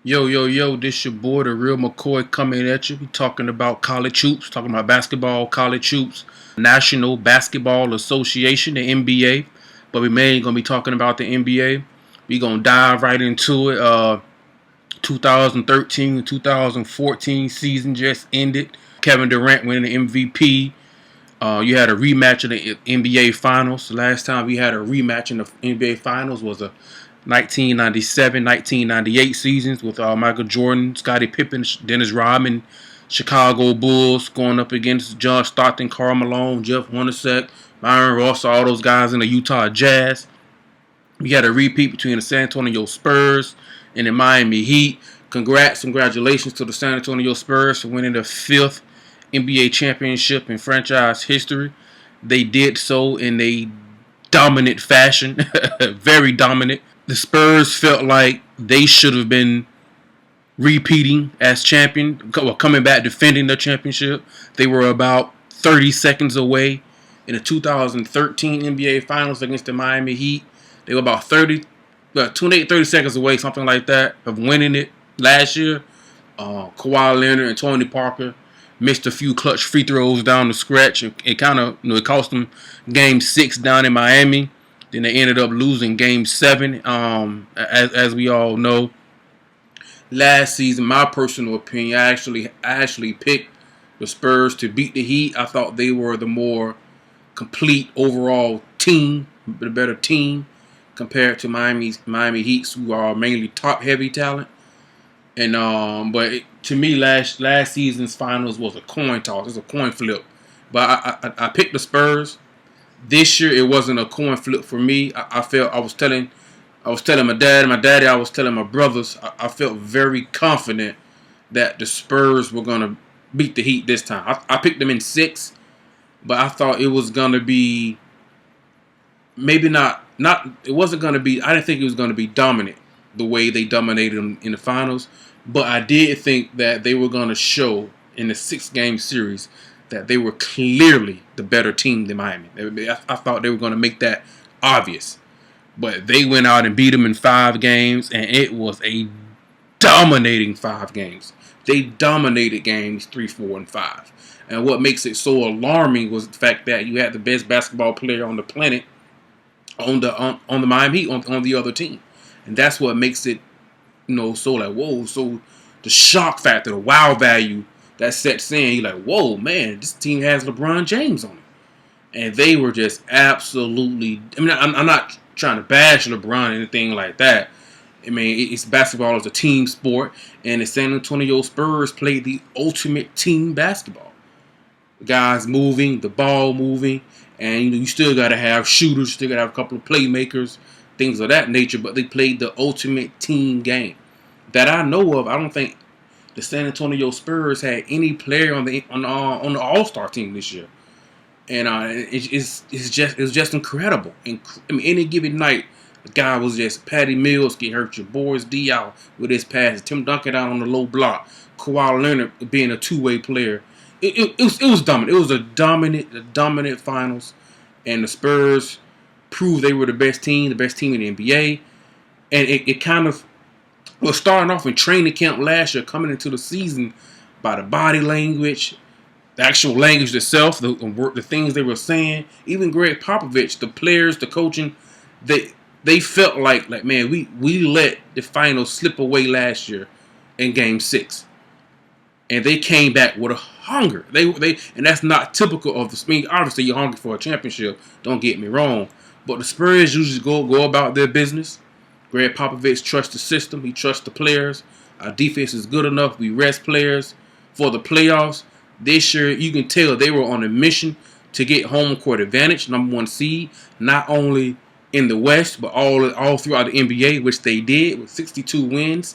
Yo, yo, yo, this your boy, the real McCoy, coming at you. We talking about college hoops, talking about basketball, college hoops, National Basketball Association, the NBA. But we mainly going to be talking about the NBA. We going to dive right into it. 2013 and 2014 season just ended. Kevin Durant winning the MVP. You had a rematch of the NBA Finals. The last time we had a rematch in the NBA Finals was a 1997-1998 seasons with Michael Jordan, Scottie Pippen, Dennis Rodman, Chicago Bulls going up against John Stockton, Karl Malone, Jeff Hornacek, Byron Ross, all those guys in the Utah Jazz. We had a repeat between the San Antonio Spurs and the Miami Heat. Congratulations to the San Antonio Spurs for winning the fifth NBA championship in franchise history. They did so in a dominant fashion, very dominant. The Spurs felt like they should have been repeating as champion, coming back defending the championship. They were about 30 seconds away in the 2013 NBA Finals against the Miami Heat. They were about 28, 30 seconds away, something like that, of winning it last year. Kawhi Leonard and Tony Parker missed a few clutch free throws down the stretch. It kind of it cost them Game 6 down in Miami. Then they ended up losing Game 7, as we all know. Last season, my personal opinion, I actually picked the Spurs to beat the Heat. I thought they were the more complete overall team, the better team compared to Miami Heats, who are mainly top heavy talent. And to me, last season's finals was a coin toss. It was a coin flip. But I picked the Spurs. This year it wasn't a coin flip for me. I felt I was telling my dad and my daddy, I was telling my brothers, I felt very confident that the Spurs were gonna beat the Heat this time. I picked them in 6, but I thought it was gonna be maybe not it wasn't gonna be I didn't think it was gonna be dominant the way they dominated them in the finals. But I did think that they were gonna show in the 6 game series that they were clearly the better team than Miami. I thought they were going to make that obvious. But they went out and beat them in 5 games, and it was a dominating 5 games. They dominated games 3, 4, and 5. And what makes it so alarming was the fact that you had the best basketball player on the planet on the Miami Heat on the other team, and that's what makes it so like whoa. So the shock factor, the wow value that sets in. You're like, whoa, man, this team has LeBron James on it. And they were just absolutely. I mean, I'm not trying to bash LeBron or anything like that. I mean, it's basketball is a team sport, and the San Antonio Spurs played the ultimate team basketball. The guys moving, the ball moving, and you still got to have shooters, still got to have a couple of playmakers, things of that nature. But they played the ultimate team game that I know of. I don't think the San Antonio Spurs had any player on the All-Star team this year, and it was just incredible. I mean, any given night, the guy was just Patty Mills get hurt, your Boris Diaw with his passes, Tim Duncan out on the low block, Kawhi Leonard being a two-way player. It was dominant. It was a dominant finals, and the Spurs proved they were the best team in the NBA, and it kind of was starting off in training camp last year, coming into the season by the body language, the actual language itself, the things they were saying. Even Greg Popovich, the players, the coaching, they felt like man, we let the finals slip away last year in Game 6, and they came back with a hunger. They and that's not typical of the. I mean, obviously you're hungry for a championship. Don't get me wrong, but the Spurs usually go about their business. Greg Popovich trusts the system. He trusts the players. Our defense is good enough. We rest players for the playoffs. This year, you can tell they were on a mission to get home court advantage, number 1 seed, not only in the West, but all throughout the NBA, which they did with 62 wins.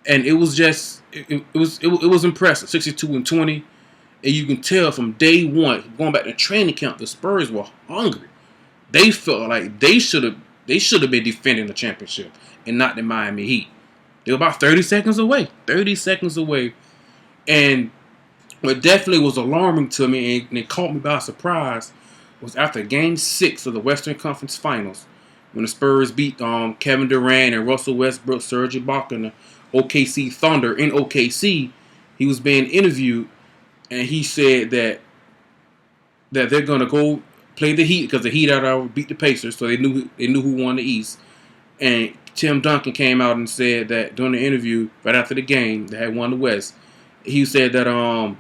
And it was just, it was impressive, 62-20. And you can tell from day one, going back to training camp, the Spurs were hungry. They felt like they should have been defending the championship and not the Miami Heat. They were about 30 seconds away. 30 seconds away. And what definitely was alarming to me and it caught me by surprise was after Game 6 of the Western Conference Finals, when the Spurs beat Kevin Durant and Russell Westbrook, Serge Ibaka, and the OKC Thunder in OKC, he was being interviewed, and he said that they're gonna go play the Heat because the Heat had beat the Pacers, so they knew who won the East. And Tim Duncan came out and said that during the interview right after the game that had won the West, he said that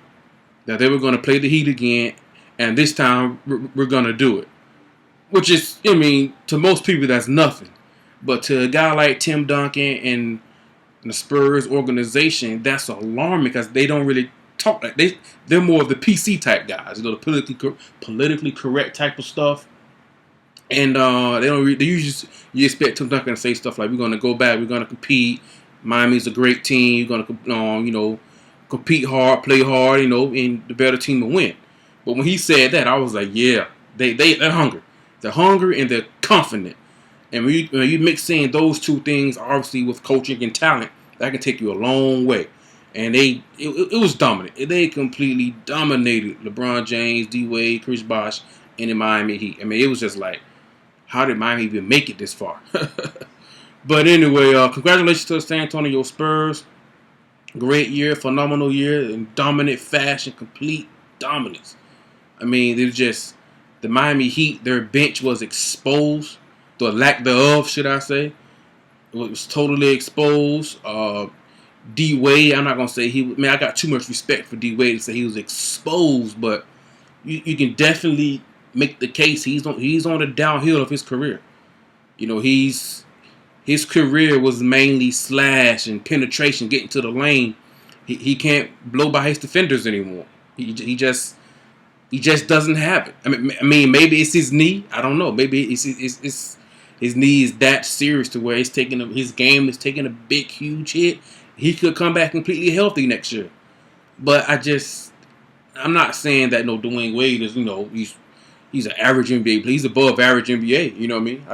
they were going to play the Heat again, and this time we're going to do it. Which is, I mean, to most people that's nothing, but to a guy like Tim Duncan and the Spurs organization, that's alarming because they don't really talk. They're more of the PC type guys, the politically correct type of stuff. And they don't. They usually you expect Tim Duncan to say stuff like, "We're going to go back. We're going to compete. Miami's a great team. We're going to, compete hard, play hard. And the better team will win." But when he said that, I was like, "Yeah, they're hungry. They're hungry and they're confident." And when you mix in those two things, obviously with coaching and talent, that can take you a long way. And it was dominant. They completely dominated LeBron James, D Wade, Chris Bosh, and the Miami Heat. I mean, it was just like, how did Miami even make it this far? But anyway, congratulations to the San Antonio Spurs. Great year, phenomenal year, in dominant fashion, complete dominance. I mean, the Miami Heat, their bench was exposed. The lack thereof, should I say. It was totally exposed. D Wade, I'm not going to say I got too much respect for D Wade to say he was exposed, but you can definitely make the case he's on the downhill of his career. His career was mainly slash and penetration, getting to the lane. He can't blow by his defenders anymore. He just doesn't have it. I mean, maybe it's his knee. I don't know. Maybe it's his knee is that serious to where his game is taking a big, huge hit. He could come back completely healthy next year. But I'm not saying that Dwayne Wade is, he's an average NBA player. He's above average NBA. You know what I mean?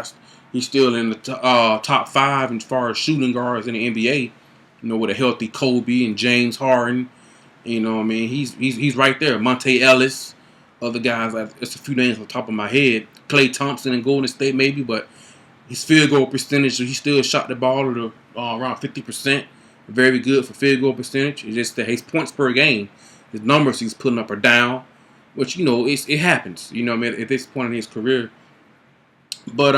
He's still in the top 5 as far as shooting guards in the NBA. With a healthy Kobe and James Harden. You know what I mean? He's right there. Monte Ellis, other guys. It's a few names on the top of my head. Klay Thompson in Golden State maybe, but his field goal percentage, he still shot the ball at around 50%. Very good for field goal percentage. It's just that his points per game, his numbers he's putting up are down, which it happens. What I mean, at this point in his career. But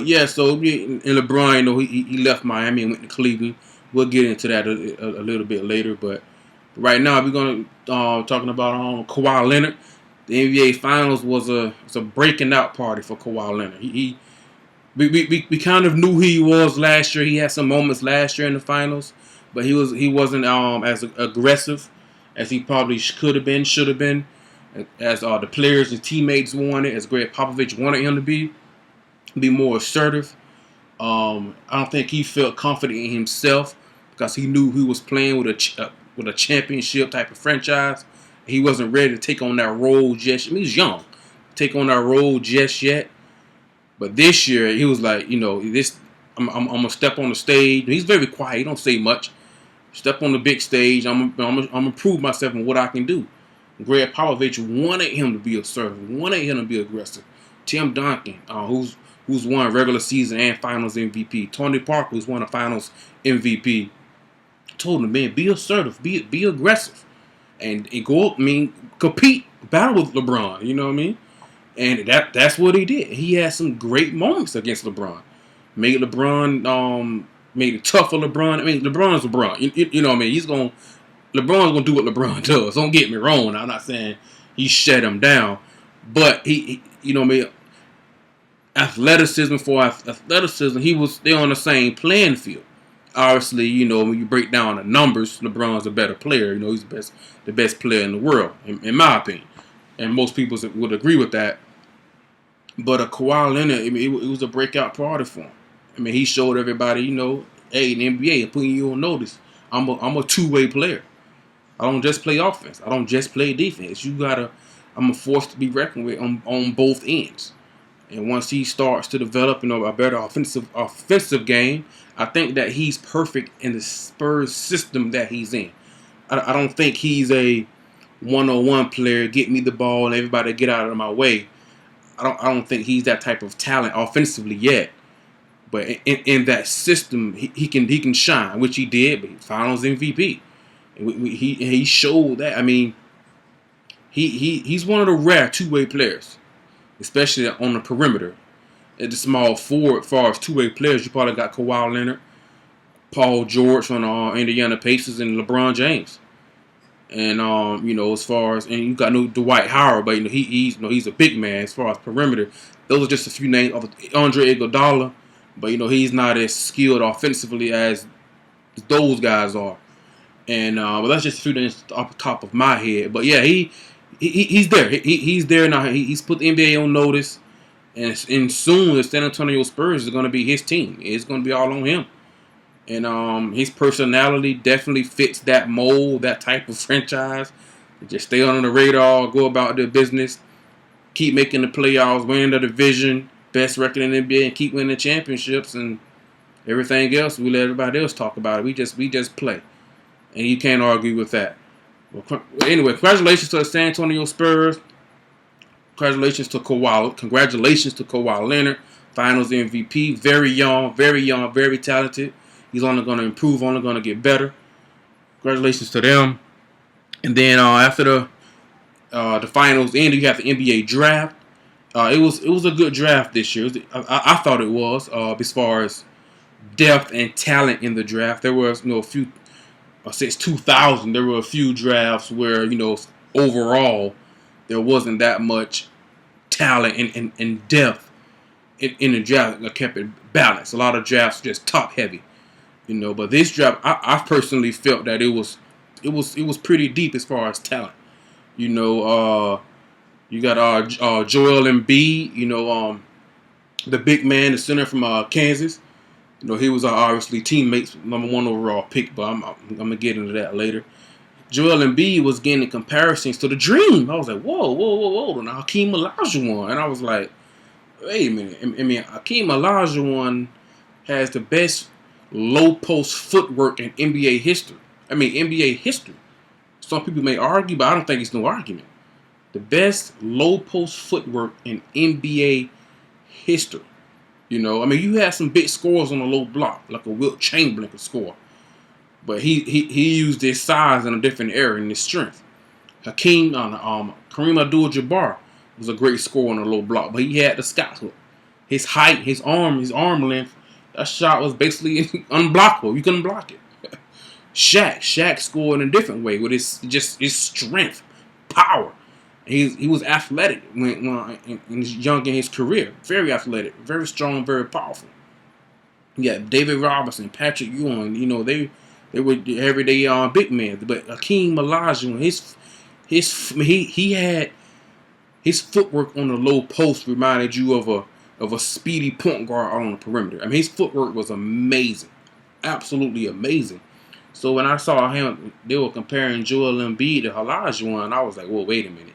yeah. So and LeBron, he left Miami and went to Cleveland. We'll get into that a little bit later. But right now we're gonna talking about Kawhi Leonard. The NBA Finals was a breaking out party for Kawhi Leonard. We kind of knew who he was last year. He had some moments last year in the finals, but he wasn't as aggressive as he probably could have been, should have been, as the players and teammates wanted, as Greg Popovich wanted him to be more assertive. I don't think he felt confident in himself because he knew he was playing with a championship type of franchise. He wasn't ready to take on that role just. He's young, take on that role just yet. But this year, he was like, I'm gonna step on the stage. He's very quiet. He don't say much. Step on the big stage. I'm gonna prove myself and what I can do. Greg Popovich wanted him to be assertive, wanted him to be aggressive. Tim Duncan, who's won regular season and Finals MVP. Tony Parker, who's won a Finals MVP, told him, man, be assertive, be aggressive, and go up. Compete, battle with LeBron. You know what I mean? And that's what he did. He had some great moments against LeBron. Made it tough for LeBron. I mean, LeBron is LeBron. You know what I mean? LeBron's gonna do what LeBron does. Don't get me wrong. I'm not saying he shut him down, but he you know what I mean? Athleticism, they're on the same playing field. Obviously, when you break down the numbers, LeBron's a better player. He's the best player in the world, in my opinion. And most people would agree with that. But Kawhi Leonard, it was a breakout party for him. He showed everybody, hey, in the NBA, I'm putting you on notice. I'm a two-way player. I don't just play offense. I don't just play defense. I'm a force to be reckoned with on both ends. And once he starts to develop, a better offensive game, I think that he's perfect in the Spurs system that he's in. I don't think he's a one-on-one player, get me the ball and everybody get out of my way. I don't think he's that type of talent offensively yet. But in that system, he can shine, which he did. But he's Finals MVP. And he showed that. I mean, he's one of the rare two-way players, especially on the perimeter. At the small forward, as far as two-way players, you probably got Kawhi Leonard, Paul George on the Indiana Pacers, and LeBron James. And as far as, and you got no Dwight Howard, but he's a big man as far as perimeter. Those are just a few names of Andre Iguodala, but he's not as skilled offensively as those guys are. And but that's just a few names off the top of my head. But yeah, he's there. He's there now. He's put the NBA on notice, and soon the San Antonio Spurs is going to be his team. It's going to be all on him. And his personality definitely fits that mold, that type of franchise. Just stay on the radar, go about their business, keep making the playoffs, winning the division, best record in the NBA, and keep winning the championships, and everything else we let everybody else talk about it. We just play, and you can't argue with that. Well, anyway, congratulations to the San Antonio Spurs. Congratulations to Kawhi Leonard, Finals MVP. Very young, very talented. He's only going to improve, only going to get better. Congratulations to them. And then after the finals ended, you have the NBA draft. It was a good draft this year. I thought it was as far as depth and talent in the draft. There was a few since 2000. There were a few drafts where overall there wasn't that much talent and depth in the draft. I kept it balanced. A lot of drafts just top heavy. But this draft, I personally felt that it was pretty deep as far as talent. You got Joel Embiid, the big man, the center from Kansas. He was obviously teammates, #1 overall pick, but I'm gonna get into that later. Joel Embiid was getting comparisons to the Dream. I was like, whoa, and Hakeem Olajuwon, and I was like, wait a minute. I mean, Hakeem Olajuwon has the best low post footwork in NBA history. Some people may argue, but I don't think it's no argument. The best low post footwork in NBA history. You had some big scores on a low block, like a Wilt Chamberlain could score. But he used his size in a different area and his strength. Kareem Abdul-Jabbar was a great scorer on a low block, but he had the sky hook. His height, his arm length, that shot was basically unblockable. You couldn't block it. Shaq scored in a different way with his strength, power. He was athletic when he's young in his career. Very athletic, very strong, very powerful. Yeah, David Robinson, Patrick Ewing, they were everyday big men. But Hakeem Olajuwon, he had his footwork on the low post reminded you of a speedy point guard on the perimeter. I mean, his footwork was amazing, absolutely amazing. So when I saw him, they were comparing Joel Embiid to Olajuwon, I was like, well, wait a minute.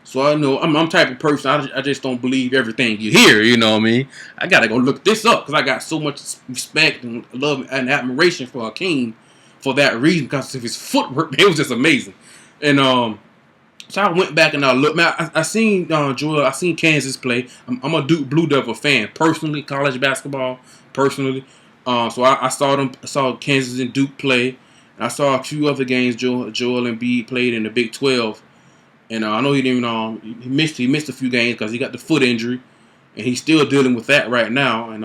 So I know I'm the type of person, I just don't believe everything you hear, you know what I mean? I got to go look this up because I got so much respect and love and admiration for Hakeem for that reason because of his footwork. It was just amazing. And so I went back and I looked. Man, I seen Joel. I seen Kansas play. I'm a Duke Blue Devil fan personally, college basketball personally. So I saw them. I saw Kansas and Duke play. And I saw a few other games Joel Embiid played in the Big 12. And I know he didn't. He missed a few games because he got the foot injury, and he's still dealing with that right now. And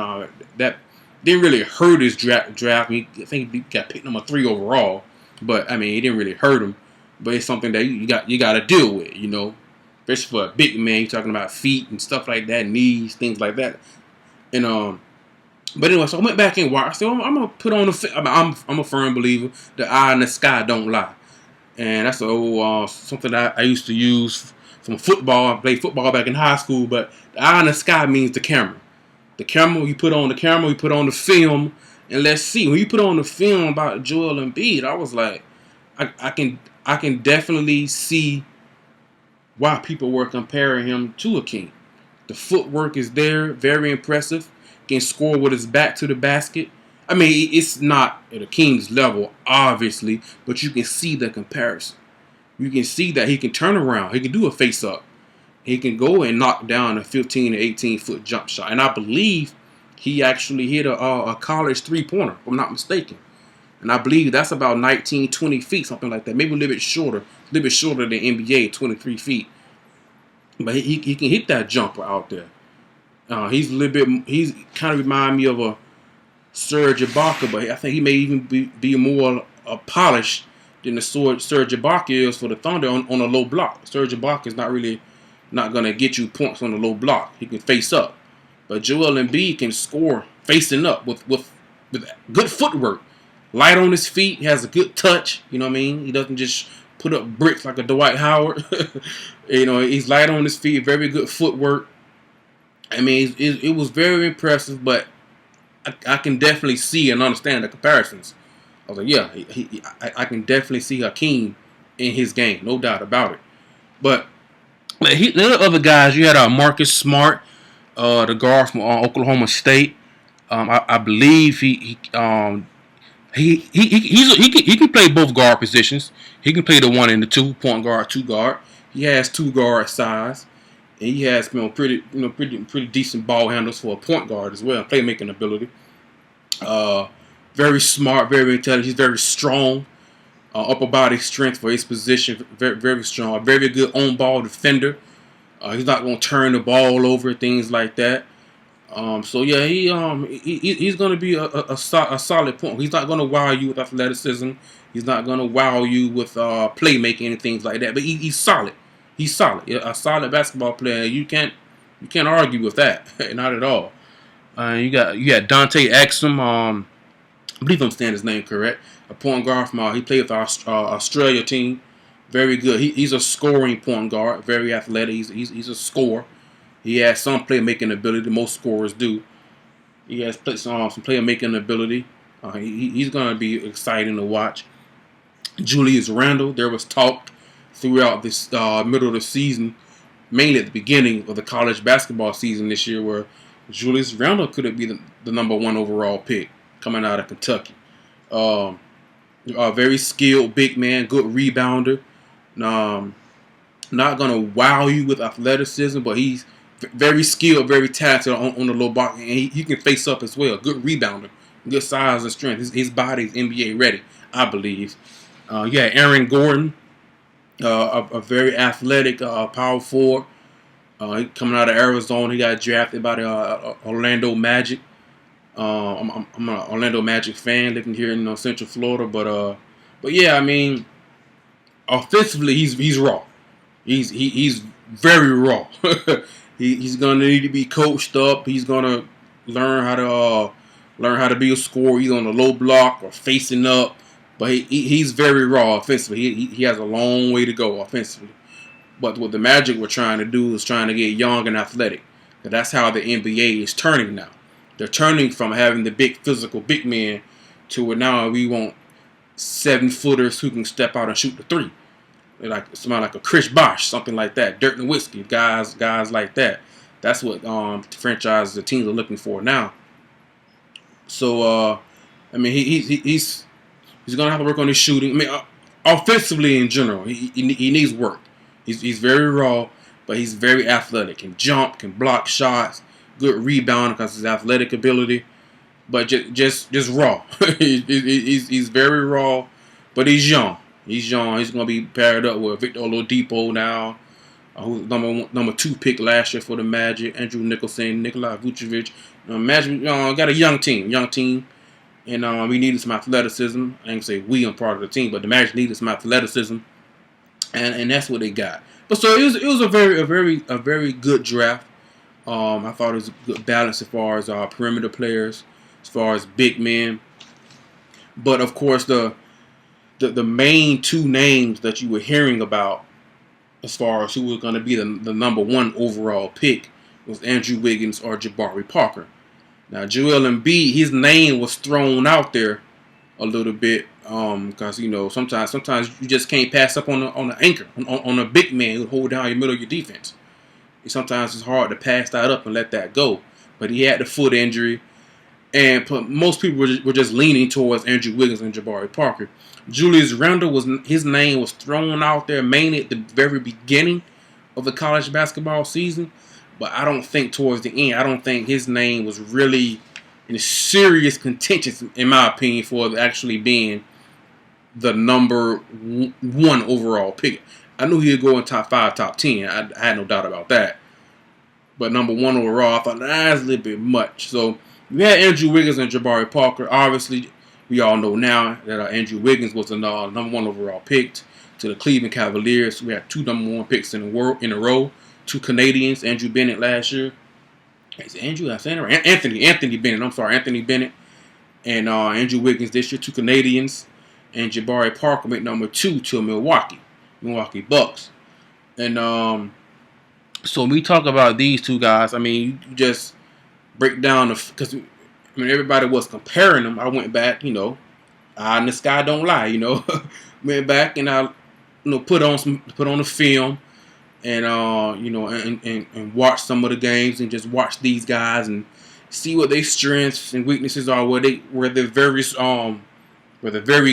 that didn't really hurt his draft. I think he got picked number 3 overall, but I mean, it didn't really hurt him. But it's something that you got to deal with, especially for a big man. You're talking about feet and stuff like that, knees, things like that. And but anyway, so I went back and watched. So I'm gonna put on I'm a firm believer. The eye in the sky don't lie. And that's something that I used to use from football. I played football back in high school, but the eye in the sky means the camera. The camera, you put on the camera, you put on the film, and let's see. When you put on the film about Joel Embiid, I was like, I can definitely see why people were comparing him to Hakeem. The footwork is there, very impressive. Can score with his back to the basket. I mean, it's not at Hakeem's level, obviously, but you can see the comparison. You can see that he can turn around. He can do a face-up. He can go and knock down a 15 to 18-foot jump shot. And I believe he actually hit a college 3-pointer, if I'm not mistaken. And I believe that's about 19, 20 feet, something like that. Maybe a little bit shorter than NBA, 23 feet. But he can hit that jumper out there. He's kind of remind me of a Serge Ibaka, but I think he may even be more polished than the Serge Ibaka is for the Thunder on a low block. Serge Ibaka is not going to get you points on a low block. He can face up. But Joel Embiid can score facing up with good footwork. Light on his feet. He has a good touch. You know what I mean? He doesn't just put up bricks like a Dwight Howard. He's light on his feet. Very good footwork. I mean, it was very impressive, but I can definitely see and understand the comparisons. I was like, yeah, I can definitely see Hakeem in his game. No doubt about it. But the other guys, you had Marcus Smart, the guard from Oklahoma State. I believe he can play both guard positions. He can play the 1 and the 2, point guard, 2 guard. He has 2 guard size, and he has pretty decent ball handles for a point guard as well, playmaking ability. Very smart, very intelligent. He's very strong. Upper body strength for his position, very, very strong. A very good on-ball defender. He's not going to turn the ball over, things like that. So yeah, he's going to be a solid point. He's not going to wow you with athleticism. He's not going to wow you with playmaking and things like that. But he's solid. He's solid. A solid basketball player. You can't argue with that. Not at all. You got Dante Exum. I believe I'm saying his name correct. A point guard from he played with our Australia team. Very good. He's a scoring point guard. Very athletic. He's a scorer. He has some playmaking ability. Most scorers do. He has some playmaking ability. He's going to be exciting to watch. Julius Randle. There was talk throughout this middle of the season, mainly at the beginning of the college basketball season this year, where Julius Randle could be the number 1 overall pick coming out of Kentucky. A very skilled big man, good rebounder. Not going to wow you with athleticism, but he's very skilled, very talented on the low block, and he can face up as well. Good rebounder, good size and strength. His body's NBA ready, I believe. Aaron Gordon, a very athletic power forward. Coming out of Arizona, he got drafted by the Orlando Magic. I'm an Orlando Magic fan, living here in Central Florida, but yeah, I mean, offensively he's raw. He's very raw. He's gonna need to be coached up. He's gonna learn how to be a scorer, either on the low block or facing up. But he's very raw offensively. He has a long way to go offensively. But what the Magic were trying to do is trying to get young and athletic. And that's how the NBA is turning now. They're turning from having the big physical big men to where now we want 7-footers who can step out and shoot the 3. Like somebody like a Chris Bosh, something like that. Dirk Nowitzki, guys like that. That's what the teams are looking for now. So I mean, he's gonna have to work on his shooting. I mean, offensively in general, he needs work. He's very raw, but he's very athletic. Can jump, can block shots, good rebound because of his athletic ability. But just raw. He's very raw, but he's young. He's young. He's going to be paired up with Victor Oladipo now, who's number 2 pick last year for the Magic. Andrew Nicholson, Nikola Vucevic. Magic got a young team, and we needed some athleticism. I ain't say we are part of the team, but the Magic needed some athleticism, and that's what they got. But so it was a very good draft. I thought it was a good balance as far as perimeter players, as far as big men. But of course, the main 2 names that you were hearing about as far as who was going to be the number 1 overall pick was Andrew Wiggins or Jabari Parker. Now, Joel Embiid, his name was thrown out there a little bit because sometimes you just can't pass up on the anchor, on a big man who hold down your middle of your defense. Sometimes it's hard to pass that up and let that go. But he had the foot injury, and most people were just leaning towards Andrew Wiggins and Jabari Parker. Julius Randle his name was thrown out there mainly at the very beginning of the college basketball season, but I don't think towards the end. I don't think his name was really in serious contention, in my opinion, for actually being the number one overall pick. I knew he would go in top 5, top 10. I had no doubt about that. But number one overall, I thought that's a little bit much. So we had Andrew Wiggins and Jabari Parker. Obviously, we all know now that Andrew Wiggins was the number one overall pick to the Cleveland Cavaliers. We had 2 number 1 picks in a row. 2 Canadians, Andrew Bennett last year. Is it Andrew? I'm saying it right. Anthony Bennett. I'm sorry, Anthony Bennett and Andrew Wiggins this year. 2 Canadians, and Jabari Parker went number 2 to Milwaukee Bucks. And so when we talk about these 2 guys, I mean, you just break down because everybody was comparing them. I went back, and the sky don't lie, went back and I, put on the film and and watch some of the games and just watch these guys and see what their strengths and weaknesses are, where they're very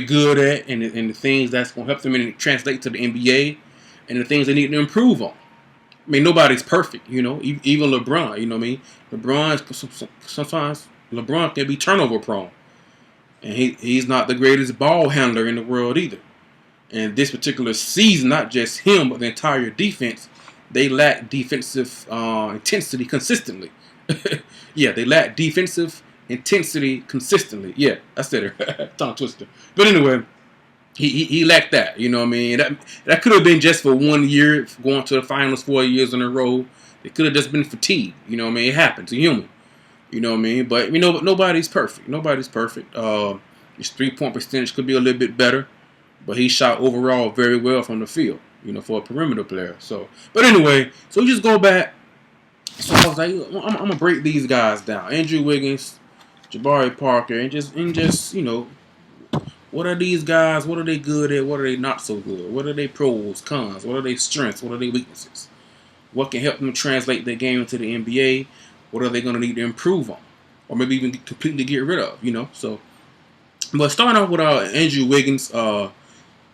good at, and the things that's gonna help them and translate to the NBA, and the things they need to improve on. I mean, nobody's perfect, even LeBron. You know what I mean? Sometimes LeBron can be turnover prone, and he's not the greatest ball handler in the world either. And this particular season, not just him, but the entire defense, they lack defensive intensity consistently. Yeah, they lack defensive intensity consistently. Yeah, I said it. Tongue twister. But anyway, he lacked that. You know what I mean? That could have been just for 1 year, going to the finals 4 years in a row. It could have just been fatigue. You know what I mean? It happens. It's human. You know what I mean? But nobody's perfect. Nobody's perfect. His 3-point percentage could be a little bit better, but he shot overall very well from the field. For a perimeter player. So, but anyway, so we just go back. So I was like, I'm gonna break these guys down: Andrew Wiggins, Jabari Parker, and just what are these guys? What are they good at? What are they not so good? What are they pros, cons? What are their strengths? What are their weaknesses? What can help them translate their game into the NBA? What are they going to need to improve on? Or maybe even completely get rid of, So, but starting off with Andrew Wiggins,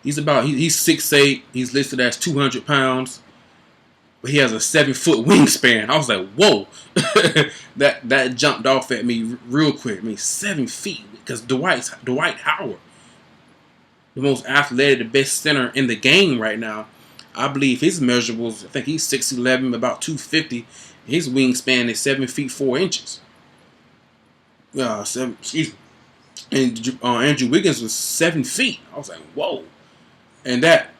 he's 6'8". He's listed as 200 pounds. But he has a 7-foot wingspan. I was like, whoa. that jumped off at me real quick. I mean, 7 feet. Because Dwight Howard, the most athletic, the best center in the game right now, I believe his measurables, I think he's 6'11", about 250. His wingspan is 7 feet 4 inches. Excuse me. And Andrew Wiggins was 7 feet. I was like, whoa. And that,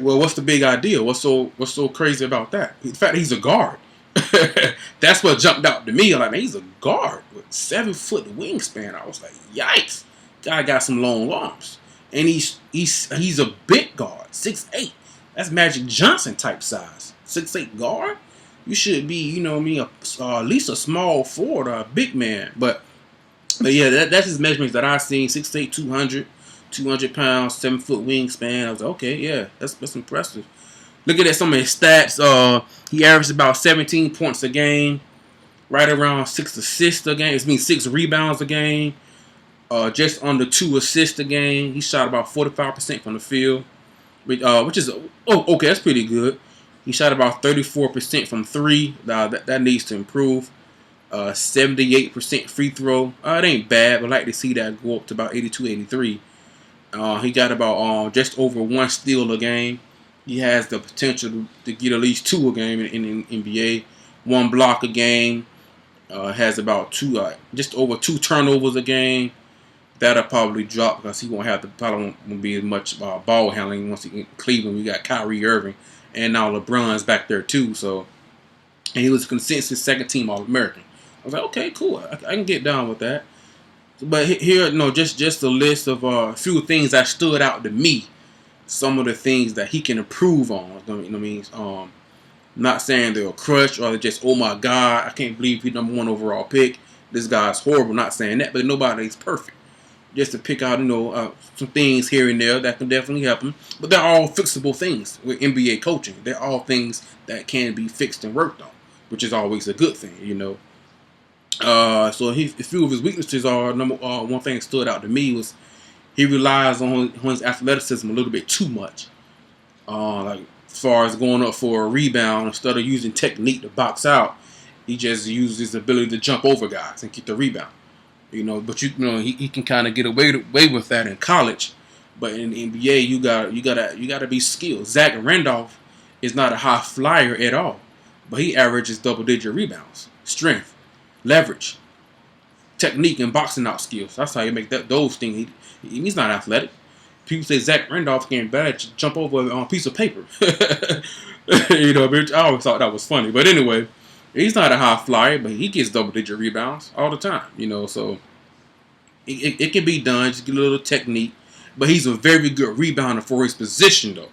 what's the big idea? What's so crazy about that? In fact, he's a guard. That's what jumped out to me. I'm like, man, he's a guard with 7-foot wingspan. I was like, yikes. Guy got some long arms. And he's a big guard, 6'8". That's Magic Johnson type size. 6'8" guard? You should be, at least a small forward or a big man. But yeah, that's his measurements that I've seen. 6'8", 200 pounds, 7-foot wingspan. I was like, okay, yeah, that's impressive. Looking at some of his stats, he averaged about 17 points a game, right around 6 assists a game. It means 6 rebounds a game, just under 2 assists a game. He shot about 45% from the field, which is okay. That's pretty good. He shot about 34% from 3. That needs to improve. 78% free throw. It ain't bad, but I'd like to see that go up to about 82, 83. He got about just over 1 steal a game. He has the potential to get at least 2 a game in NBA. 1 block a game. Has about just over 2 turnovers a game. That'll probably drop because he probably won't be as much ball handling once he in Cleveland. We got Kyrie Irving, and now LeBron's back there too. So, and he was a consensus second-team All-American. I was like, okay, cool. I can get down with that. But here, just a list of a few things that stood out to me. Some of the things that he can improve on. You know what I mean? Not saying they're a crush or they're just, oh my God, I can't believe he's number 1 overall pick. This guy's horrible. Not saying that, but nobody's perfect. Just to pick out, some things here and there that can definitely help him. But they're all fixable things with NBA coaching. They're all things that can be fixed and worked on, which is always a good thing, So a few of his weaknesses are, one thing that stood out to me was he relies on his athleticism a little bit too much. Like as far as going up for a rebound, instead of using technique to box out, he just uses his ability to jump over guys and get the rebound. But he can kind of get away with that in college, but in the NBA you gotta be skilled. Zach Randolph is not a high flyer at all, but he averages double-digit rebounds, strength, leverage, technique, and boxing out skills. That's how you make those things. He's not athletic. People say Zach Randolph getting bad to jump over on a piece of paper. I always thought that was funny. But anyway, he's not a high flyer, but he gets double-digit rebounds all the time. So it can be done. Just get a little technique. But he's a very good rebounder for his position, though.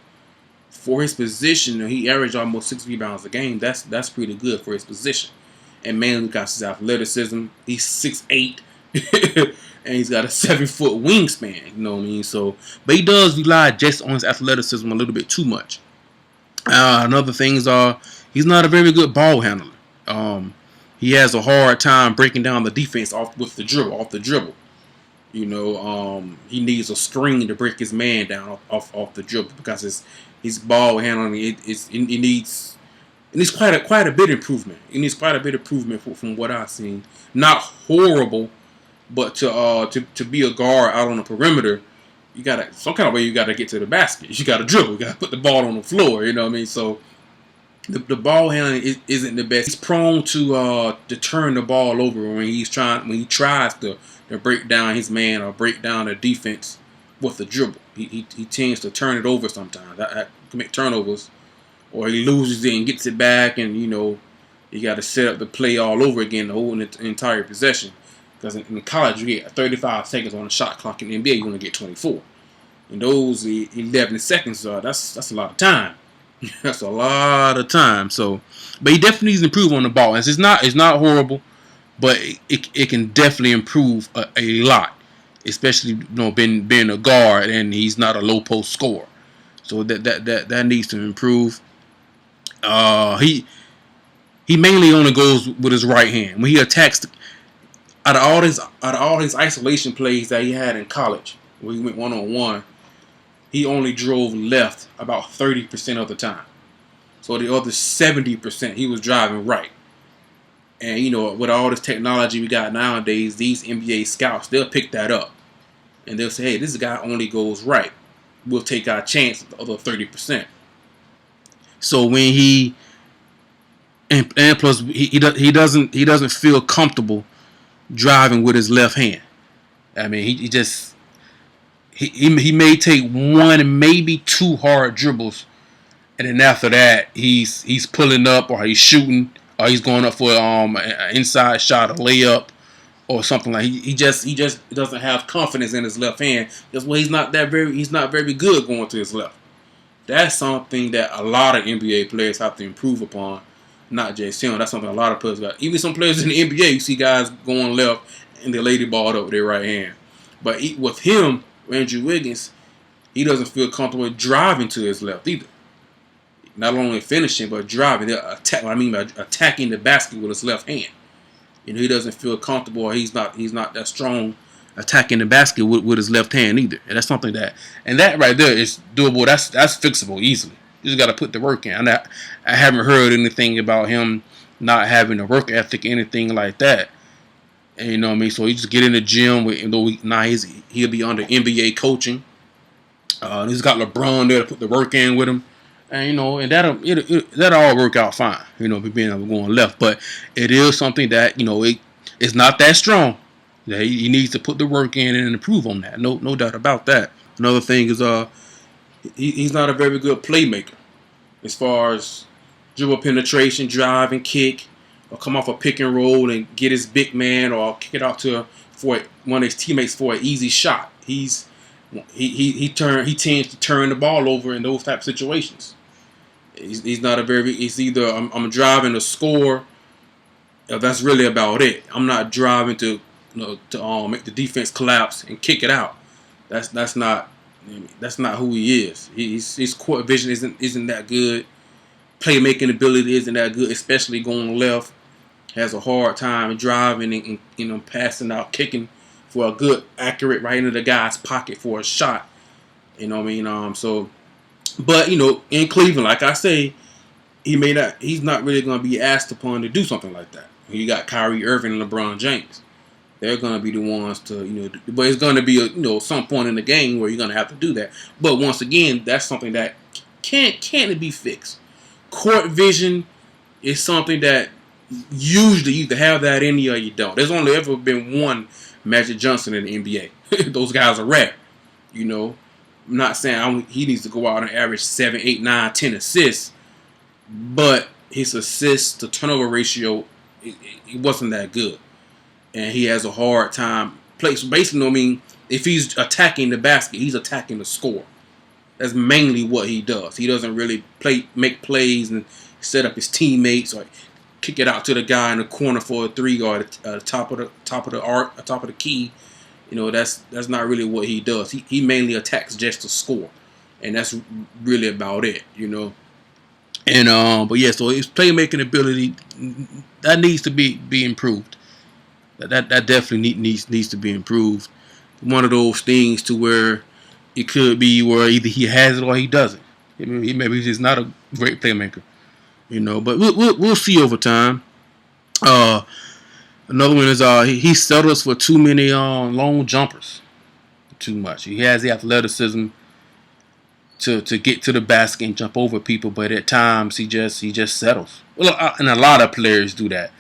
For his position, he averaged almost 6 rebounds a game. That's pretty good for his position. And mainly because his athleticism. He's 6'8". And he's got a 7-foot wingspan. You know what I mean? So, but he does rely just on his athleticism a little bit too much. Another things are he's not a very good ball handler. He has a hard time breaking down the defense off the dribble. He needs a screen to break his man down off the dribble because his ball handling it needs quite a bit improvement. It needs quite a bit of improvement from what I've seen. Not horrible, but to be a guard out on the perimeter, you gotta some kind of way you gotta get to the basket. You gotta dribble. You gotta put the ball on the floor. You know what I mean? So the ball handling isn't the best. He's prone to turn the ball over when he tries to break down his man or break down the defense with the dribble. He tends to turn it over sometimes. That commit turnovers, or he loses it and gets it back, and you got to set up the play all over again, the whole entire possession. Because in college, you get 35 seconds on the shot clock. In the NBA, you only get 24. And those 11 seconds, that's a lot of time. That's a lot of time. So, but he definitely needs to improve on the ball. It's not horrible, but it can definitely improve a lot. Especially being a guard and he's not a low post scorer. So that needs to improve. He mainly only goes with his right hand when he attacks. Out of all his isolation plays that he had in college, where he went 1-on-1, he only drove left about 30% of the time. So the other 70% he was driving right. And with all this technology we got nowadays, these NBA scouts, they'll pick that up. And they'll say, hey, this guy only goes right. We'll take our chance with the other 30%. So when he plus he doesn't feel comfortable driving with his left hand. I mean, he may take one, maybe two hard dribbles, and then after that, he's pulling up, or he's shooting, or he's going up for an inside shot, a layup, or something like. He just doesn't have confidence in his left hand. That's why he's not very good going to his left. That's something that a lot of NBA players have to improve upon. Not just him. That's something a lot of players got. Even some players in the NBA, you see guys going left and they lay the ball up with their right hand. But with him, Andrew Wiggins, he doesn't feel comfortable driving to his left either. Not only finishing, but driving. What I mean by attacking the basket with his left hand. He doesn't feel comfortable, or he's not that strong attacking the basket with his left hand either. And that's something that right there is doable. That's fixable easily. You just got to put the work in. I haven't heard anything about him not having a work ethic, anything like that. And you know what I mean? So he just get in the gym. He'll be under NBA coaching. He's got LeBron there to put the work in with him. And and that'll all work out fine. Being able to go on left. But it is something that it's not that strong. That he needs to put the work in and improve on that. No doubt about that. Another thing is he's not a very good playmaker as far as dribble penetration, drive, and kick, or come off a pick and roll and get his big man, or kick it out for one of his teammates for an easy shot. He tends to turn the ball over in those type of situations. He's not a very. It's either I'm driving to score. That's really about it. I'm not driving to make the defense collapse and kick it out. That's not who he is. His court vision isn't that good. Playmaking ability isn't that good, especially going left. Has a hard time driving and passing out, kicking for a good, accurate right into the guy's pocket for a shot. You know what I mean? But in Cleveland, like I say, he's not really going to be asked upon to do something like that. You got Kyrie Irving and LeBron James. they're gonna be the ones to but it's gonna be some point in the game where you're gonna have to do that. But once again, that's something that can't be fixed. Court vision is something that usually you either have that in you or you don't. There's only ever been one Magic Johnson in the NBA. Those guys are rare. I'm not saying he needs to go out and average 7, 8, 9, 10 assists, but his assists to turnover ratio it wasn't that good, and he has a hard time. Basically, if he's attacking the basket, he's attacking the score. That's mainly what he does. He doesn't really make plays and set up his teammates or kick it out to the guy in the corner for a 3 or top of the key. That's not really what he does. He mainly attacks just to score, and that's really about it. And but yeah, so his playmaking ability that needs to be improved. That definitely needs to be improved. One of those things to where it could be where either he has it or he doesn't. Maybe he's just not a great playmaker. But we'll see over time. Another one is he settles for too many long jumpers. Too much. He has the athleticism to get to the basket and jump over people, but at times he just settles. Well, and a lot of players do that.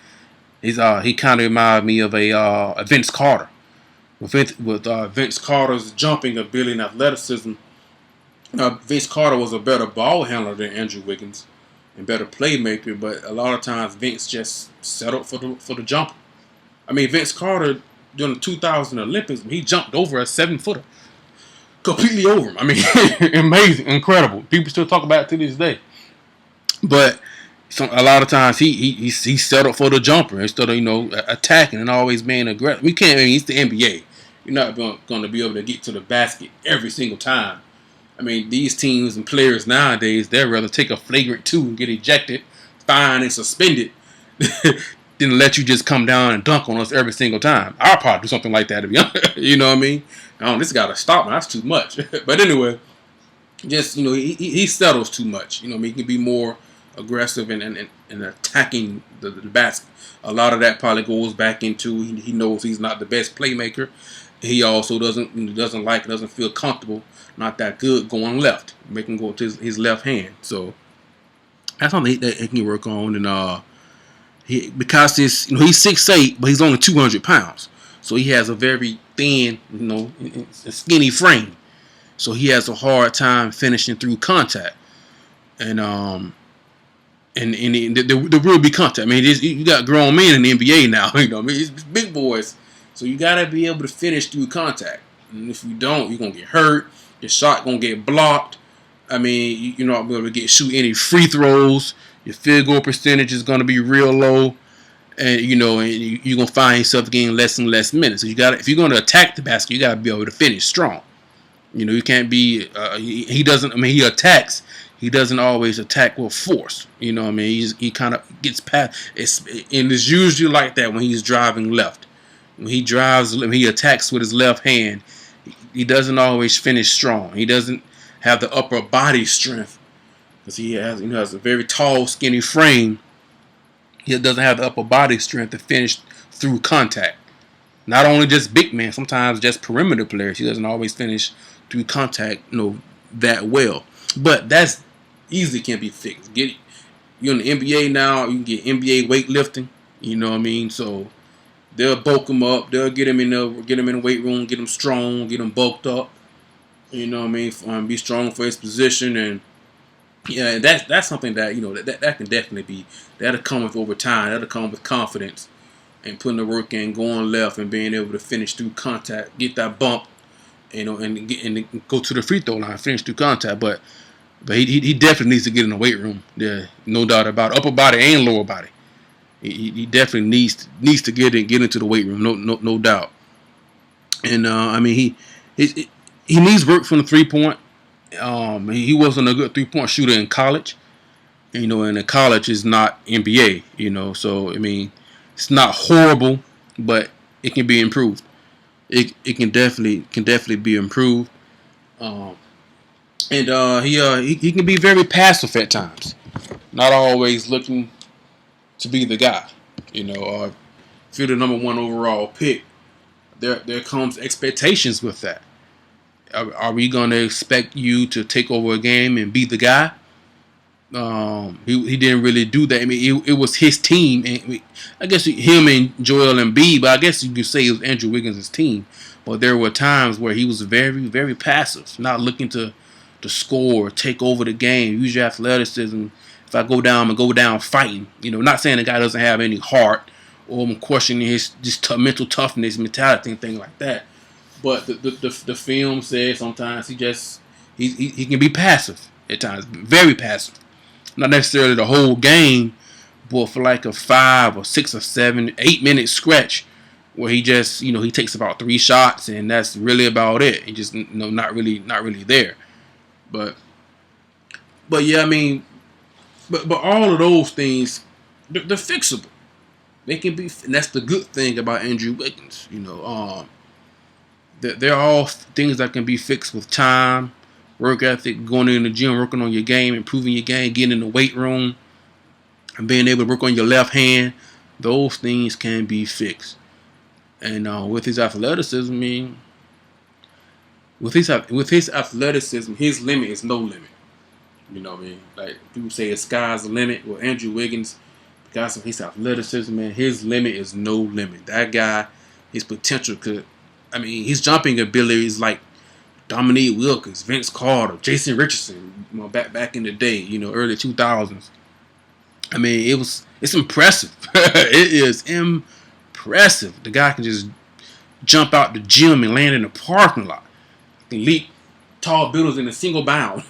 He kind of reminds me of a Vince Carter. With Vince Carter's jumping ability and athleticism, Vince Carter was a better ball handler than Andrew Wiggins and better playmaker, but a lot of times Vince just settled for the jumper. Vince Carter during the 2000 Olympics, he jumped over a 7-footer. Completely over him. Amazing, incredible. People still talk about it to this day. But a lot of times he settled for the jumper instead of attacking and always being aggressive. We can't. It's the NBA. You're not going to be able to get to the basket every single time. These teams and players nowadays, they'd rather take a flagrant 2 and get ejected, fined, and suspended than let you just come down and dunk on us every single time. I'll probably do something like that, to be honest. You know what I mean? This got to stop. That's too much. But anyway, just, he settles too much. He can be more aggressive and attacking the basket. A lot of that probably goes back into he knows he's not the best playmaker. He also doesn't feel comfortable, not that good going left, making go to his left hand. So that's something that he can work on. And because he's 6'8", but he's only 200 pounds, so he has a very thin, skinny frame. So he has a hard time finishing through contact, and there will be contact. You got grown men in the NBA now. It's big boys, so you gotta be able to finish through contact. And if you don't, you're gonna get hurt. Your shot gonna get blocked. You're not gonna be able to shoot any free throws. Your field goal percentage is gonna be real low, and you're gonna find yourself getting less and less minutes. So if you're gonna attack the basket, you gotta be able to finish strong. You can't be. He doesn't. He attacks. He doesn't always attack with force. He kind of gets past. And it's usually like that when he's driving left. When he attacks with his left hand, he doesn't always finish strong. He doesn't have the upper body strength because he has a very tall, skinny frame. He doesn't have the upper body strength to finish through contact. Not only just big men, sometimes just perimeter players. He doesn't always finish through contact, that well. But that's easily can be fixed. You're in the NBA now. You can get NBA weightlifting. So they'll bulk him up. They'll get him in the weight room, get him strong, get him bulked up. Be strong for his position, and yeah, that's something that that can definitely be. That'll come with over time. That'll come with confidence and putting the work in, going left, and being able to finish through contact, get that bump, and go to the free throw line, finish through contact. But he definitely needs to get in the weight room. Yeah, no doubt about it. Upper body and lower body. He definitely needs to get into the weight room. No doubt. And he needs work from the 3-point. He wasn't a good 3-point shooter in college. And the college is not NBA. So it's not horrible, but it can be improved. It can definitely be improved. And he can be very passive at times, not always looking to be the guy. If you're the number 1 overall pick, there comes expectations with that. Are we going to expect you to take over a game and be the guy? He didn't really do that. I mean, it was his team, and I guess him and Joel Embiid, but I guess you could say it was Andrew Wiggins' team. But there were times where he was very, very passive, not looking to score, take over the game, use your athleticism. If I go down, I'm gonna go down fighting. Not saying the guy doesn't have any heart, or I'm questioning his just mental toughness, mentality, and things like that. But the film says sometimes he can be passive at times, very passive. Not necessarily the whole game, but for like a 5 or 6 or 7, 8 minute stretch where he just he takes about 3 shots and that's really about it. He just not really there. But yeah, I mean, but all of those things they're fixable. They can be, and that's the good thing about Andrew Wiggins. They're all things that can be fixed with time, work ethic, going in the gym, working on your game, improving your game, getting in the weight room, and being able to work on your left hand. Those things can be fixed. And with his athleticism, with his athleticism, his limit is no limit. You know what I mean? Like people say, the sky's the limit. Well, Andrew Wiggins, because of his athleticism, man, his limit is no limit. That guy, his potential could. I mean, his jumping ability is like Dominique Wilkins, Vince Carter, Jason Richardson, back in the day, early 2000s. I mean, it's impressive. It is impressive. The guy can just jump out the gym and land in the parking lot. He can leap tall buildings in a single bound.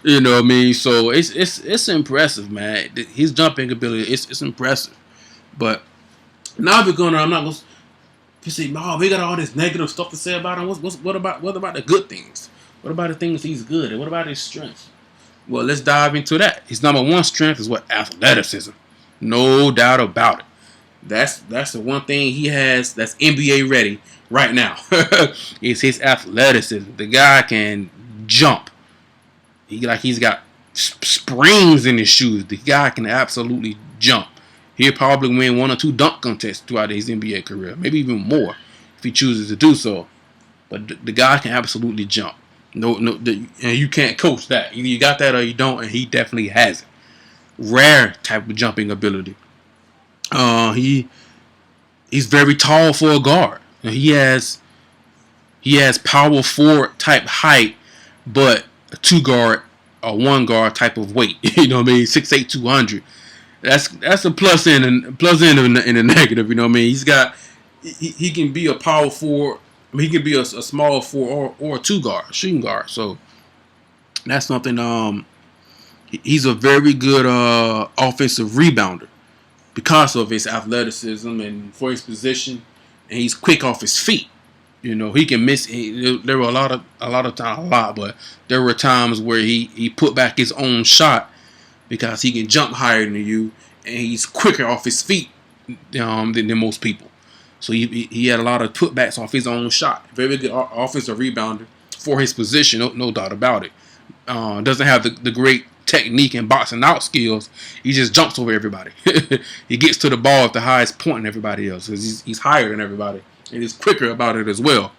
You know what I mean? So it's impressive, man. His jumping ability, it's impressive. But now I'm not gonna. You say, "Oh, we got all this negative stuff to say about him. What about the good things? What about the things he's good? And what about his strengths?" Well, let's dive into that. His number one strength is what? Athleticism. No doubt about it. That's the one thing he has that's NBA ready right now. It's his athleticism. The guy can jump. He's got springs in his shoes. The guy can absolutely jump. He'll probably win 1 or 2 dunk contests throughout his NBA career, maybe even more if he chooses to do so. But the guy can absolutely jump. And you can't coach that. Either you got that or you don't, and he definitely has it. Rare type of jumping ability. He's very tall for a guard. He has power forward type height, but a 2 guard or 1 guard type of weight. You know what I mean? 6'8", 200. That's a plus in and the negative. You know what I mean? He can be a power forward. I mean, he can be a small 4 or a 2 guard, shooting guard. So that's something. He's a very good offensive rebounder because of his athleticism and for his position, and he's quick off his feet. He can miss. There were a lot of times, but there were times where he put back his own shot because he can jump higher than you, and he's quicker off his feet than most people. So he had a lot of putbacks off his own shot. Very good offensive rebounder for his position, no doubt about it. Doesn't have the great technique and boxing out skills. He just jumps over everybody. He gets to the ball at the highest point than everybody else because he's higher than everybody, and he's quicker about it as well.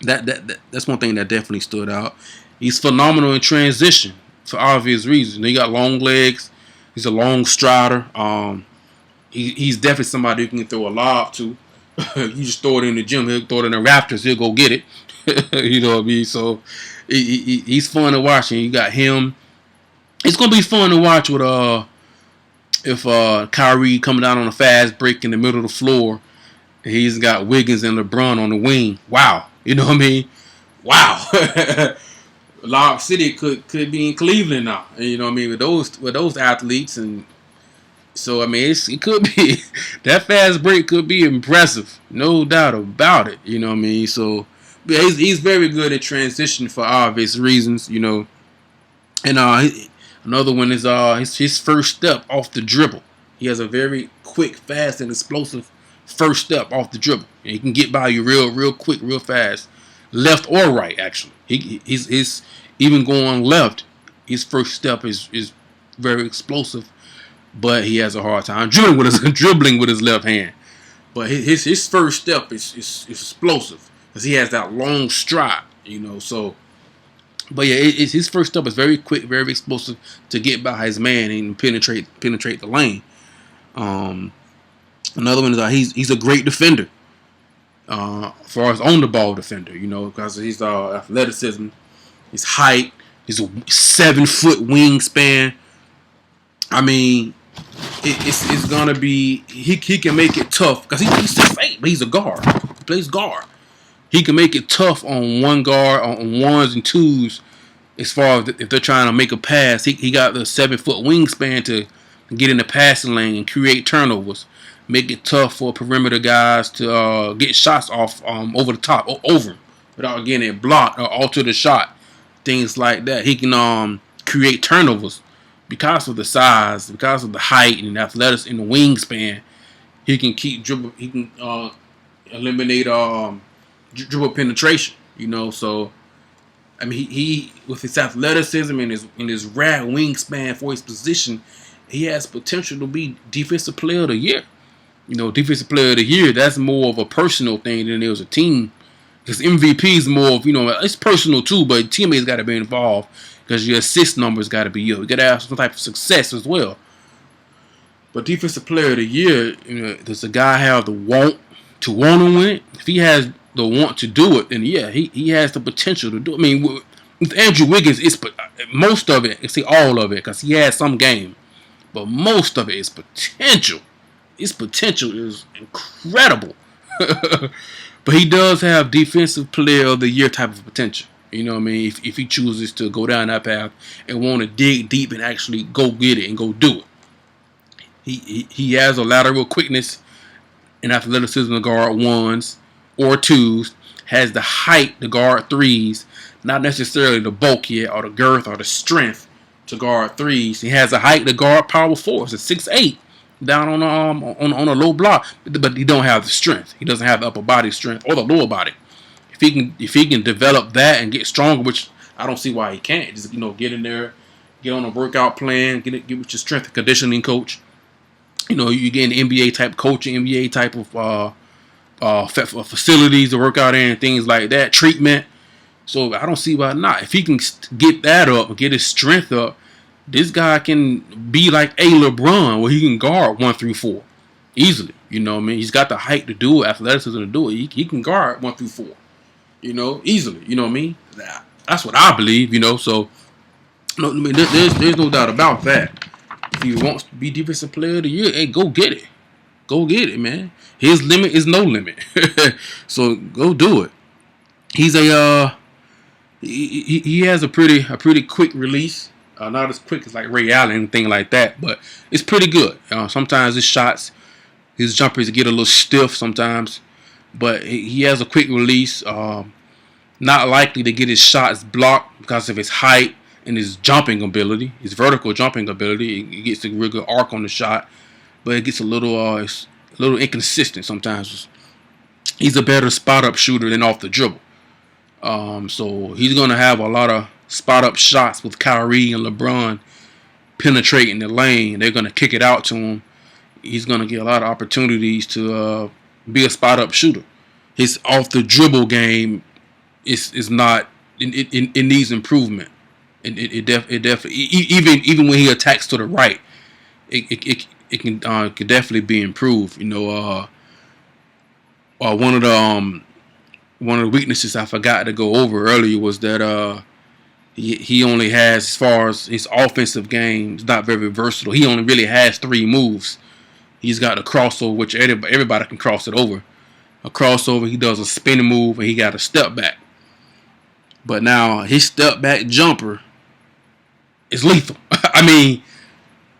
That's one thing that definitely stood out. He's phenomenal in transition for obvious reasons. He got long legs. He's a long strider. He's definitely somebody who can throw a lob to. You just throw it in the gym. He'll throw it in the rafters. He'll go get it. You know what I mean? So he's fun to watch. And you got him. It's gonna be fun to watch with if Kyrie coming down on a fast break in the middle of the floor. And he's got Wiggins and LeBron on the wing. Wow. You know what I mean? Wow. Lob City could be in Cleveland now. You know what I mean? With those athletes, and so I mean it could be that fast break could be impressive, no doubt about it. You know what I mean? So he's very good at transition for obvious reasons. And another one is his first step off the dribble. He has a very quick, fast, and explosive first step off the dribble. And he can get by you real quick, real fast, left or right. Actually, he's even going left. His first step is very explosive, but he has a hard time dribbling with his left hand. But his first step is explosive because he has that long stride, you know. So, but yeah, it's his first step is very quick, very explosive to get by his man and penetrate the lane. Um, Another one is he's a great defender. As far as on the ball defender, you know, because he's athleticism, his height, his 7 foot wingspan. I mean, it's gonna be he can make it tough because he's 6'8", but he's a guard. He plays guard. He can make it tough on one guard on ones and twos. As far as if they're trying to make a pass, he got the 7 foot wingspan to get in the passing lane and create turnovers. Make it tough for perimeter guys to get shots off over the top over him without getting it blocked or alter the shot. Things like that. He can create turnovers because of the size, because of the height and athleticism and the wingspan. He can keep dribble. He can eliminate dribble penetration. You know, so I mean, he with his athleticism and his rad wingspan for his position, he has potential to be defensive player of the year. You know, defensive player of the year, that's more of a personal thing than it was a team. Because MVP is more of, you know, it's personal too, but teammates got to be involved because your assist numbers got to be up. You got to have some type of success as well. But defensive player of the year, you know, does the guy have the want to win? If he has the want to do it, then yeah, he has the potential to do it. I mean, with Andrew Wiggins, it's most of it, see all of it, because he has some game, but most of it is potential. His potential is incredible. But he does have defensive player of the year type of potential. You know what I mean? If he chooses to go down that path and want to dig deep and actually go get it and go do it. He has a lateral quickness and athleticism to guard ones or twos. Has the height to guard threes. Not necessarily the bulk yet or the girth or the strength to guard threes. He has a height to guard power fours. It's 6'8". Down on a low block, but he don't have the strength. He doesn't have the upper body strength or the lower body. If he can develop that and get stronger, which I don't see why he can't. Just get in there, get on a workout plan, get with your strength and conditioning coach. You know, you get an NBA type coaching, NBA type of facilities to work out in and things like that, treatment. So I don't see why not. If he can get that up and get his strength up, this guy can be like a LeBron where he can guard 1 through 4 easily. You know what I mean? He's got the height to do it, athleticism to do it. He can guard 1 through 4, you know, easily. You know what I mean? That's what I believe, you know. So, no, I mean, there's no doubt about that. If he wants to be defensive player of the year, hey, go get it. Go get it, man. His limit is no limit. So go do it. He's he has a pretty quick release. Not as quick as like Ray Allen and anything like that, but it's pretty good. Sometimes his shots, his jumpers get a little stiff sometimes, but he has a quick release. Not likely to get his shots blocked because of his height and his jumping ability, his vertical jumping ability. He gets a real good arc on the shot, but it gets a little inconsistent sometimes. He's a better spot up shooter than off the dribble. So he's gonna have a lot of spot up shots with Kyrie and LeBron penetrating the lane. They're gonna kick it out to him. He's gonna get a lot of opportunities to be a spot up shooter. His off the dribble game is not. It needs improvement. It definitely even when he attacks to the right, it can definitely be improved. You know, one of the weaknesses I forgot to go over earlier was that he only has, as far as his offensive game, is not very versatile. He only really has 3 moves. He's got a crossover, which everybody can cross it over. A crossover, he does a spinning move, and he got a step back. But now his step back jumper is lethal. I mean,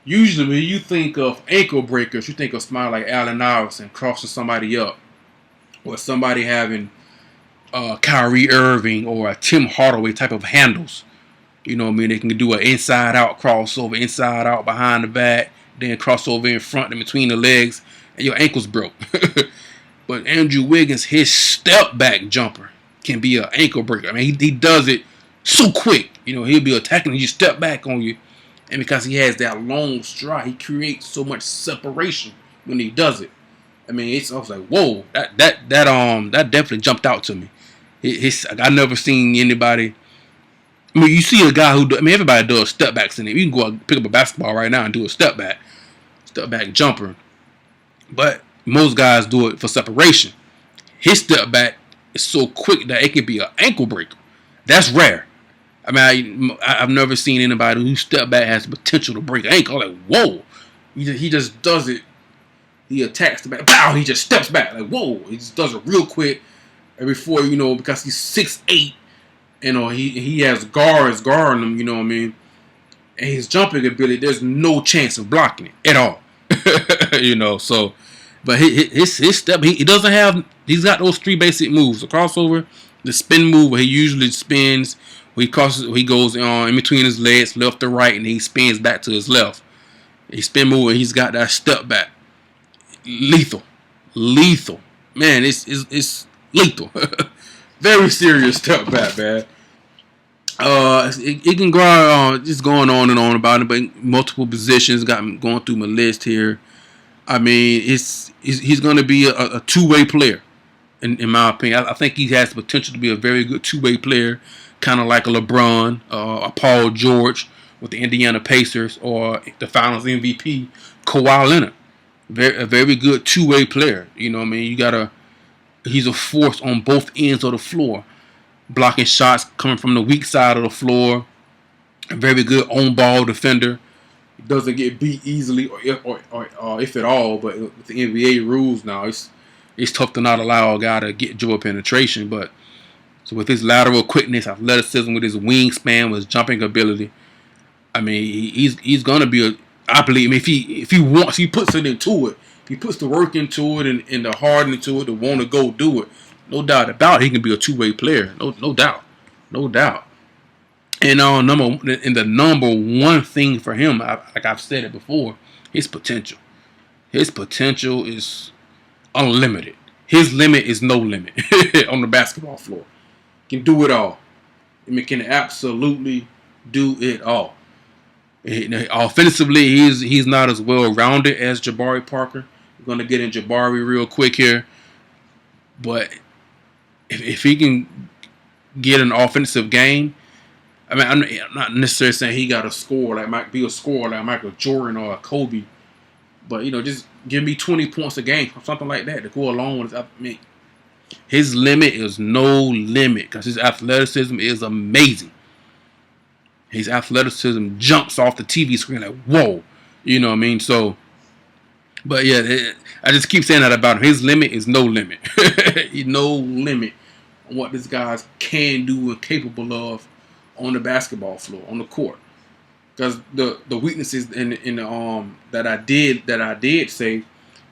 usually when you think of ankle breakers, you think of somebody like Allen Iverson crossing somebody up, or somebody having Kyrie Irving or a Tim Hardaway type of handles. You know what I mean? They can do an inside-out crossover, inside-out behind the back, then crossover in front and between the legs, and your ankle's broke. But Andrew Wiggins, his step-back jumper can be an ankle breaker. I mean, he does it so quick. You know, he'll be attacking and you step back on you. And because he has that long stride, he creates so much separation when he does it. I mean, I was like, whoa, that definitely jumped out to me. I never seen anybody. I mean, you see a guy who, everybody does step backs in it. You can go out and pick up a basketball right now and do a step back jumper, but most guys do it for separation. His step back is so quick that it can be an ankle breaker. That's rare. I mean, I've never seen anybody whose step back has the potential to break an ankle. I'm like, whoa, he just does it. He attacks the back. Bow, he just steps back. Like, whoa, he just does it real quick. And before, because he's 6'8", he has guards guarding him, you know what I mean? And his jumping ability, there's no chance of blocking it at all. So, but his step, he doesn't have, he's got those 3 basic moves: the crossover, the spin move, where he usually spins, where he goes in between his legs, left to right, and he spins back to his left. He spin move, and he's got that step back. Lethal, man, it's lethal. Very serious step back, man. It can go just going on and on about it, but multiple positions. Got me going through my list here. I mean, he's going to be a 2-way player, in my opinion. I think he has the potential to be a very good 2-way player, kind of like a LeBron, a Paul George with the Indiana Pacers, or the Finals MVP Kawhi Leonard. A very good 2-way player. You know what I mean? He's a force on both ends of the floor, blocking shots coming from the weak side of the floor. A very good on-ball defender. He doesn't get beat easily, or if at all. But with the NBA rules now, it's tough to not allow a guy to get dribble penetration. But so with his lateral quickness, athleticism, with his wingspan, with his jumping ability, I mean, he's gonna be I believe, if he wants, he puts it into it. If he puts the work into it and the heart into it, to want to go do it, no doubt about it, he can be a 2-way player. No doubt. And the number one thing for him, like I've said it before, his potential. His potential is unlimited. His limit is no limit on the basketball floor. He can do it all. He can absolutely do it all. Offensively, he's not as well rounded as Jabari Parker. We're going to get in Jabari real quick here, but if he can get an offensive game, I mean, I'm not necessarily saying he got a score like Michael Jordan or a Kobe, but just give me 20 points a game or something like that to go along with it. I mean, his limit is no limit because his athleticism is amazing. His athleticism jumps off the TV screen like, whoa. You know what I mean? So, but yeah, I just keep saying that about him. His limit is no limit. No limit on what this guy can do and capable of on the basketball floor, on the court. Because the weaknesses in the that I did say,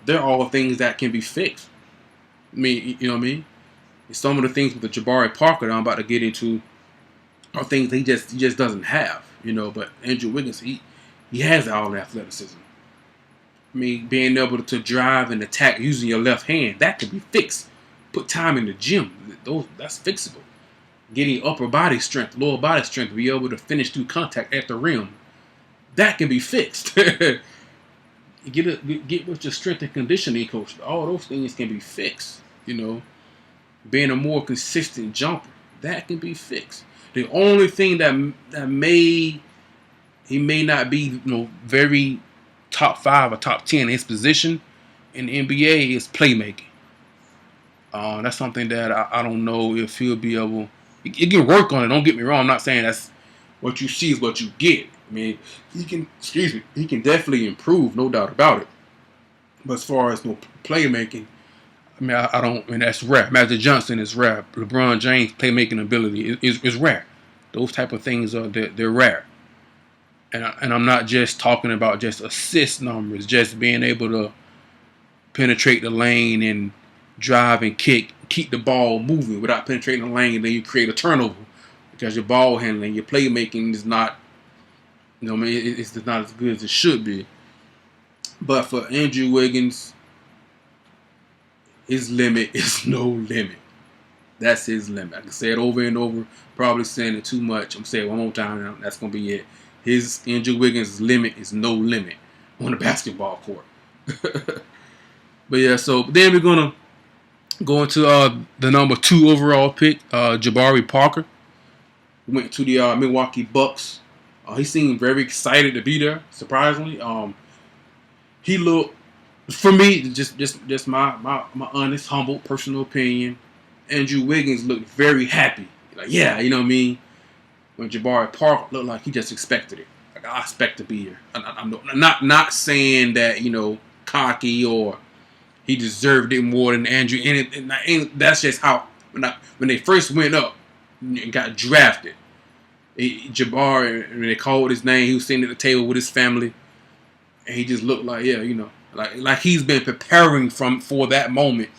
they're all things that can be fixed. I mean, you know what I mean? Some of the things with the Jabari Parker that I'm about to get into are things he just doesn't have, But Andrew Wiggins, he has all the athleticism. I mean, being able to drive and attack using your left hand, that can be fixed. Put time in the gym. That's fixable. Getting upper body strength, lower body strength, be able to finish through contact at the rim, that can be fixed. Get with your strength and conditioning coach. All those things can be fixed. Being a more consistent jumper, that can be fixed. The only thing that he may not be, very top 5 or top 10 in his position in the NBA is playmaking. That's something that I don't know if he'll be able. You can work on it. Don't get me wrong. I'm not saying that's what you see is what you get. I mean, he can definitely improve, no doubt about it. But as far as playmaking, I mean, I don't. I mean, that's rare. Magic Johnson is rare. LeBron James' playmaking ability is rare. Those type of things they're rare. And I'm not just talking about just assist numbers, just being able to penetrate the lane and drive and kick, keep the ball moving without penetrating the lane, and then you create a turnover because your ball handling, your playmaking is not, it's not as good as it should be. But for Andrew Wiggins, his limit is no limit. That's his limit. I can say it over and over. Probably saying it too much. I'm saying it one more time now. That's going to be it. Andrew Wiggins' limit is no limit on the basketball court. But yeah, so then we're gonna go into the number 2 overall pick, Jabari Parker. He went to the Milwaukee Bucks. He seemed very excited to be there. Surprisingly, he looked, for me, just my honest, humble, personal opinion. Andrew Wiggins looked very happy. Like, yeah, you know what I mean. When Jabari Parker looked like he just expected it. Like, I expect to be here. I'm not saying that, cocky or he deserved it more than Andrew. And that's just how when they first went up and got drafted. Jabari, when they called his name, he was sitting at the table with his family, and he just looked like, yeah, like he's been preparing for that moment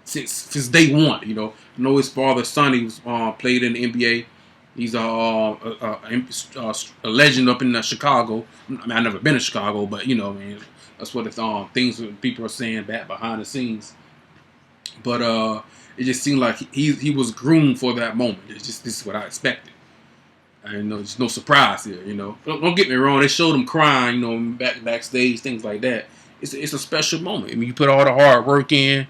since day one. I know his father, Sonny, was played in the NBA. He's a legend up in Chicago. I mean, I've never been to Chicago, but man, that's what the things that people are saying back behind the scenes. But it just seemed like he was groomed for that moment. It's just, this is what I expected. And there's no surprise here. Don't get me wrong. They showed him crying. Backstage, things like that. It's a special moment. I mean, you put all the hard work in.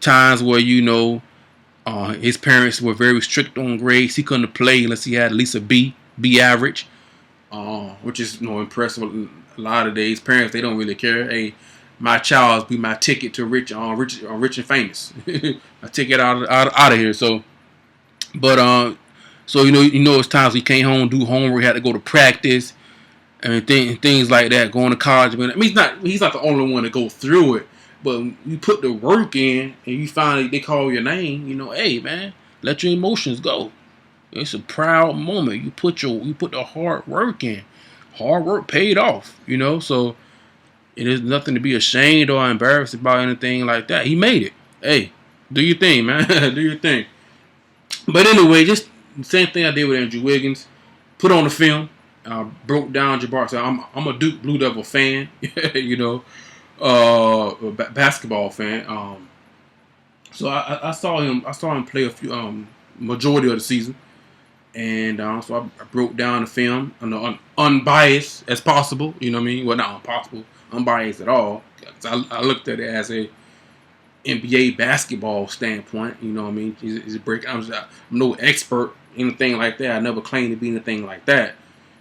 Times where his parents were very strict on grades. He couldn't play unless he had at least a B average, which is impressive. A lot of days, parents, they don't really care. Hey, my child be my ticket to rich and famous. My ticket out of here. So, but so it's times he came home, do homework, had to go to practice, and things like that. Going to college. I mean, he's not the only one to go through it. But you put the work in, and you finally they call your name. Hey man, let your emotions go. It's a proud moment. You put the hard work in. Hard work paid off. So it is nothing to be ashamed or embarrassed about, anything like that. He made it. Hey, do your thing, man. Do your thing. But anyway, just the same thing I did with Andrew Wiggins. Put on the film. Broke down Jabari. So I'm a Duke Blue Devil fan. Basketball fan. So I saw him play a few majority of the season, and so I broke down the film unbiased as possible. You know what I mean? Well, not impossible, unbiased at all. I looked at it as a NBA basketball standpoint. You know what I mean? He's a break. I'm no expert, anything like that. I never claimed to be anything like that.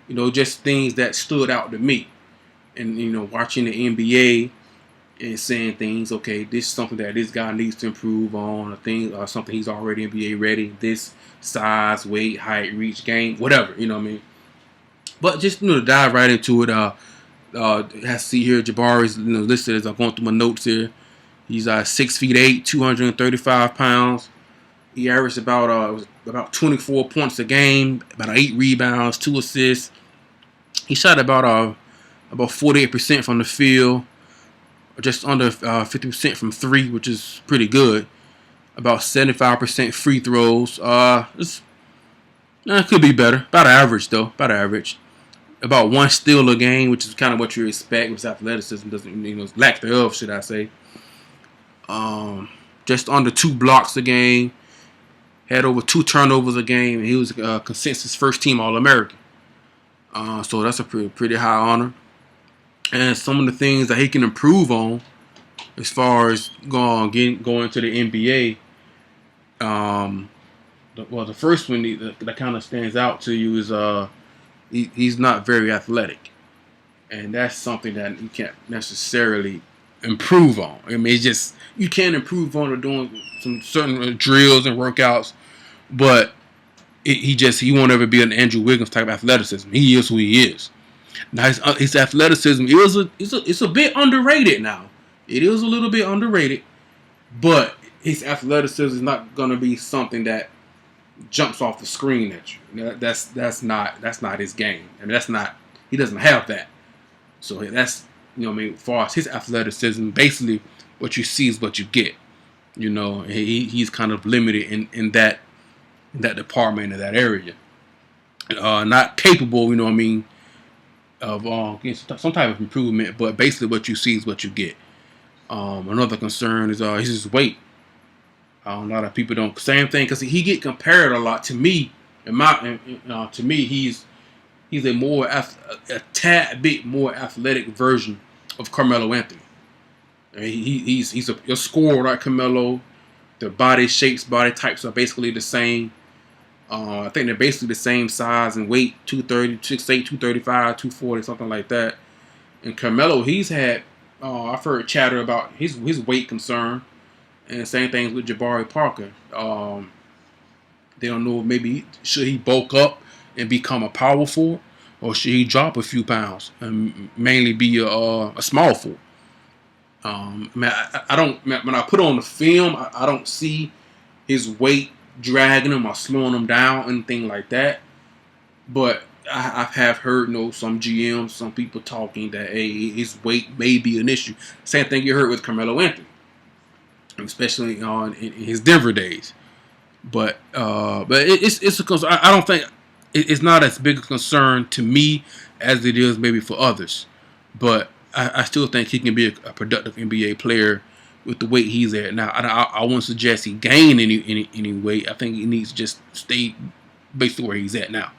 Just things that stood out to me, and watching the NBA. And saying things, okay, this is something that this guy needs to improve on, or something he's already NBA ready. This size, weight, height, reach, game, whatever, you know what I mean. But just to dive right into it, has to see here, Jabari is listed as I'm going through my notes here. He's 6'8", 235 pounds. He averaged about 24 points a game, about 8 rebounds, 2 assists. He shot about 48% from the field. Just under 50% from 3, which is pretty good. About 75% free throws. It could be better. About average, though. About average. About 1 steal a game, which is kind of what you expect with athleticism. Doesn't, lack thereof, should I say. Just under 2 blocks a game. Had over 2 turnovers a game. And he was a consensus first-team All-American. So that's a pretty high honor. And some of the things that he can improve on, as far as going to the NBA. The first one that kind of stands out to you is he's not very athletic, and that's something that you can't necessarily improve on. I mean, it's just you can improve on doing some certain drills and workouts, but he won't ever be an Andrew Wiggins type of athleticism. He is who he is. Now his athleticism it's a bit underrated now. It is a little bit underrated, but his athleticism is not going to be something that jumps off the screen at you. That's not his game. I mean, he doesn't have that. So that's as far as his athleticism, basically what you see is what you get. He's kind of limited in that department, in that area. Not capable, of some type of improvement, but basically what you see is what you get. Another concern is his weight. A lot of people don't same thing because he get compared a lot to me. To me, he's a tad bit more athletic version of Carmelo Anthony. I mean, he's a scorer like Carmelo. The body shapes, body types are basically the same. I think they're basically the same size and weight, 230, 6'8", 235, 240, something like that. And Carmelo, he's had, I've heard chatter about his weight concern, and the same things with Jabari Parker. They don't know, maybe should he bulk up and become a power forward, or should he drop a few pounds and mainly be a small forward. I don't, when I put on the film, I don't see his weight dragging him or slowing him down, anything like that. But I have heard, some GMs, some people talking that his weight may be an issue. Same thing you heard with Carmelo Anthony, especially in his Denver days. But it's a concern. I don't think it's not as big a concern to me as it is maybe for others. But I still think he can be a productive NBA player with the weight he's at now. I wouldn't suggest he gain any weight. I think he needs to just stay basically where he's at now.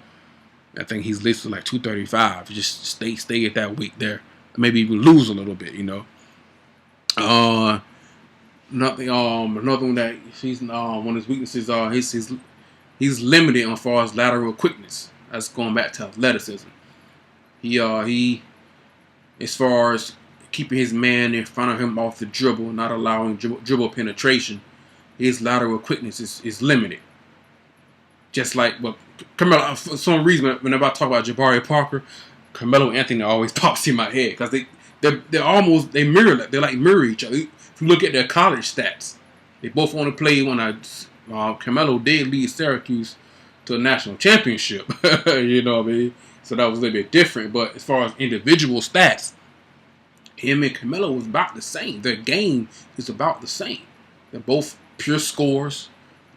I think he's listed like 235. Just stay at that weight there. Maybe even lose a little bit, Another one that he's one of his weaknesses he's limited as far as lateral quickness. That's going back to athleticism. He as far as keeping his man in front of him off the dribble, not allowing dribble penetration, his lateral quickness is limited. Just like Carmelo, for some reason, whenever I talk about Jabari Parker, Carmelo Anthony always pops in my head because they mirror each other. If you look at their college stats, they both want to play when Carmelo did lead Syracuse to a national championship. You know what I mean? So that was a little bit different. But as far as individual stats, him and Carmelo was about the same. Their game is about the same. They're both pure scores,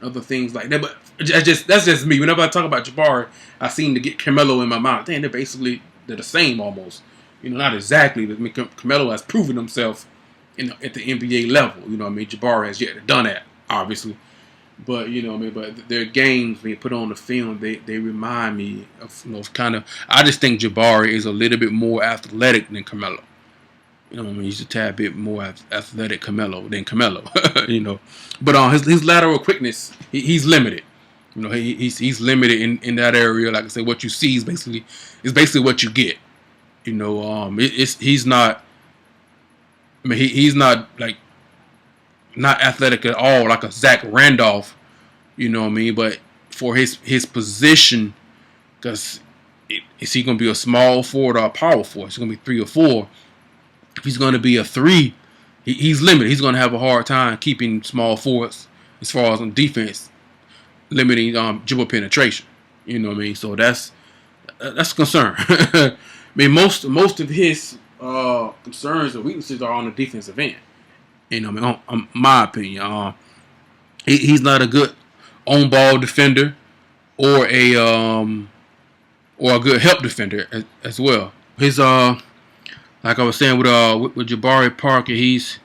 other things like that. But that's just me. Whenever I talk about Jabari, I seem to get Carmelo in my mind. Damn, they're the same almost. Not exactly. I mean, Carmelo has proven himself at the NBA level. Jabari has yet to done that, obviously. But but their games when you put on the film, they remind me of kind of. I just think Jabari is a little bit more athletic than Carmelo. He's a tad bit more athletic than Carmelo. But his lateral quickness, he's limited. He's limited in that area. Like I said, what you see is basically what you get. He's not. I mean, he's not like not athletic at all, like a Zach Randolph. You know what I mean? But for his position, because is he going to be a small forward or a power forward? Is he going to be 3 or 4? If he's going to be a 3, he's limited. He's going to have a hard time keeping small forwards as far as on defense, limiting dribble penetration. You know what I mean? So that's a concern. I mean, most of his concerns or weaknesses are on the defensive end. My opinion, he's not a good on-ball defender or a good help defender as well. His like I was saying with Jabari Parker, he's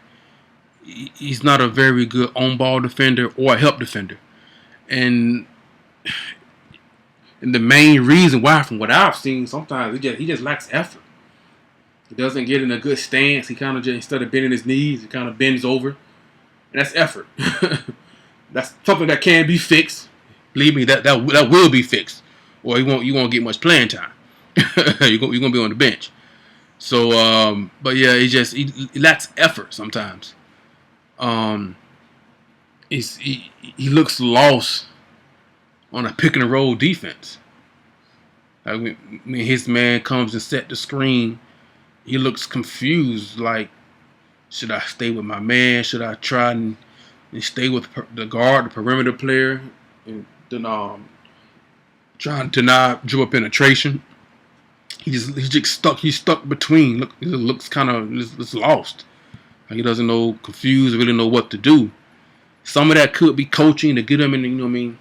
not a very good on-ball defender or a help defender, and the main reason why, from what I've seen, sometimes he just lacks effort. He doesn't get in a good stance. He kind of just, instead of bending his knees, he kind of bends over, and that's effort. That's something that can be fixed. Believe me, that will be fixed, or you won't get much playing time. you're gonna be on the bench. So, but yeah, he lacks effort sometimes. He looks lost on a pick and roll defense. Like when his man comes and set the screen, he looks confused. Like, should I stay with my man? Should I try and stay with the guard, the perimeter player, and then trying to not dribble penetration? He's just stuck. He's stuck between. Look, he looks kind of just lost. Like he doesn't know, confused, really know what to do. Some of that could be coaching to get him in. I mean,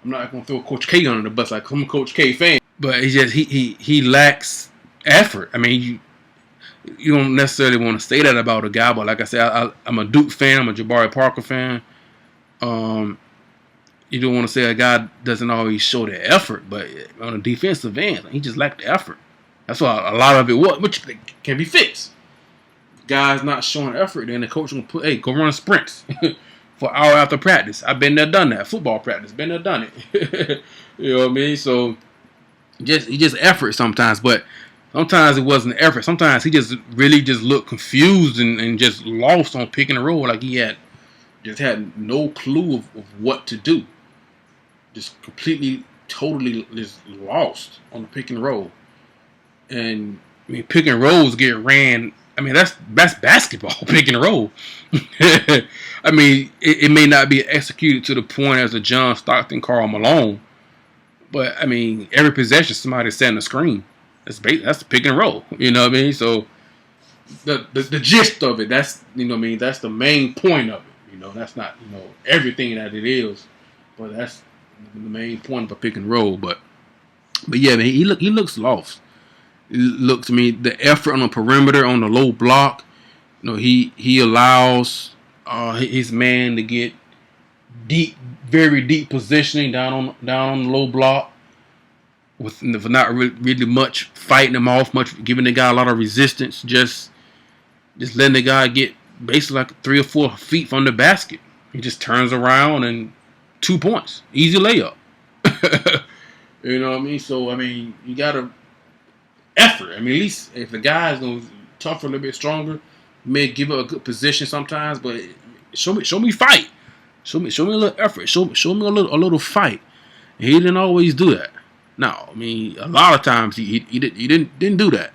I'm not gonna throw Coach K under the bus. Like, I'm a Coach K fan, but he lacks effort. I mean, you don't necessarily want to say that about a guy, but like I said, I'm a Duke fan. I'm a Jabari Parker fan. You don't want to say a guy doesn't always show the effort, but on a defensive end, he just lacked the effort. That's why a lot of it was, which can be fixed. guys not showing effort, then the coach gonna put, hey, go run sprints for an hour after practice. I've been there, done that. Football practice, been there, done it. You know what I mean? So he just effort sometimes, but sometimes it wasn't effort. Sometimes he just really just looked confused and just lost on pick and roll, like he had no clue of what to do. Just completely, totally just lost on the pick and roll. And I mean, pick and rolls get ran. I mean, that's basketball, pick and roll. I mean, it may not be executed to the point as a John Stockton, Karl Malone, but I mean, every possession somebody's setting a screen. That's the pick and roll. You know what I mean? So the gist of it, that's, you know what I mean, that's the main point of it. You know, that's not, you know, everything that it is, but that's the main point of a pick and roll. But yeah, man, he looks lost. Look to me, the effort on the perimeter on the low block, you know, he allows his man to get deep, very deep positioning down on the low block with not really much fighting him off, much giving the guy a lot of resistance, just letting the guy get basically like 3 or 4 feet from the basket. He just turns around and 2 points, easy layup. You know what I mean? So I mean, you gotta effort. I mean, at least if the guy's tougher, a little bit stronger, may give up a good position sometimes, but show me fight. Show me a little effort. Show me a little fight. And he didn't always do that. No, I mean, a lot of times he didn't do that.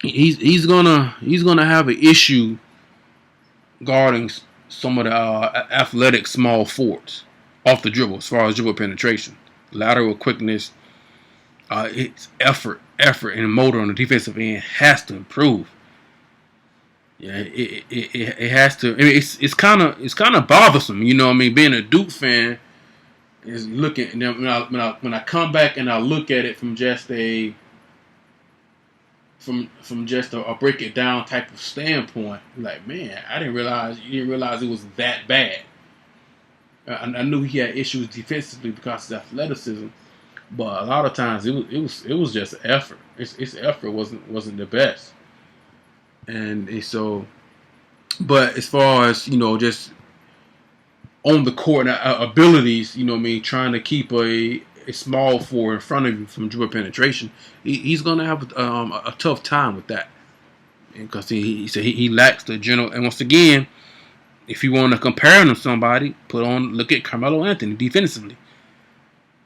He's gonna have an issue guarding some of the athletic small forwards off the dribble, as far as dribble penetration, lateral quickness. Its effort and motor on the defensive end has to improve. Yeah, it has to. I mean, it's kind of bothersome, you know what I mean. Being a Duke fan is looking, and then when I come back and I look at it from just a break it down type of standpoint, like, man, you didn't realize it was that bad. I knew he had issues defensively because of his athleticism. But a lot of times it was just effort. Its effort wasn't the best, and so. But as far as, you know, just on the court abilities, you know what I mean, trying to keep a small forward in front of you from dribble penetration, he's gonna have a tough time with that, because he said he lacks the general. And once again, if you want to compare him to somebody, look at Carmelo Anthony defensively.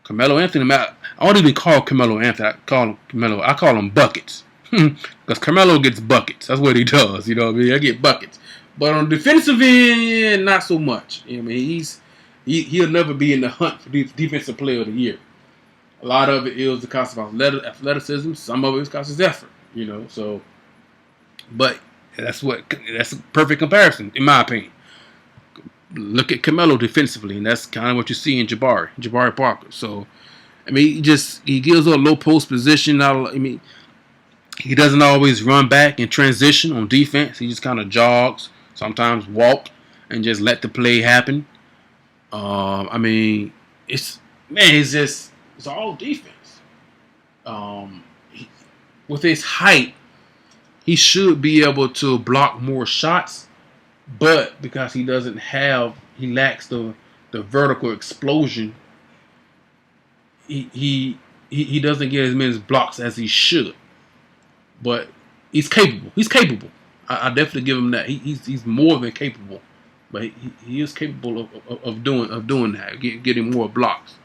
Carmelo Anthony, I don't even call Carmelo Anthony. I call him buckets. Because Carmelo gets buckets. That's what he does. You know what I mean? I get buckets. But on the defensive end, not so much. You know what I mean? He'll never be in the hunt for defensive player of the year. A lot of it is because of athleticism. Some of it is because of his effort. You know, so. But that's a perfect comparison, in my opinion. Look at Carmelo defensively, and that's kind of what you see in Jabari Parker. So, I mean, he gives a low post position. I mean, he doesn't always run back and transition on defense. He just kind of jogs, sometimes walk, and just let the play happen. I mean, it's all defense. With his height, he should be able to block more shots. But because he lacks the vertical explosion, he doesn't get as many blocks as he should. But he's capable. I definitely give him that. He's more than capable. But he is capable of doing that, getting more blocks.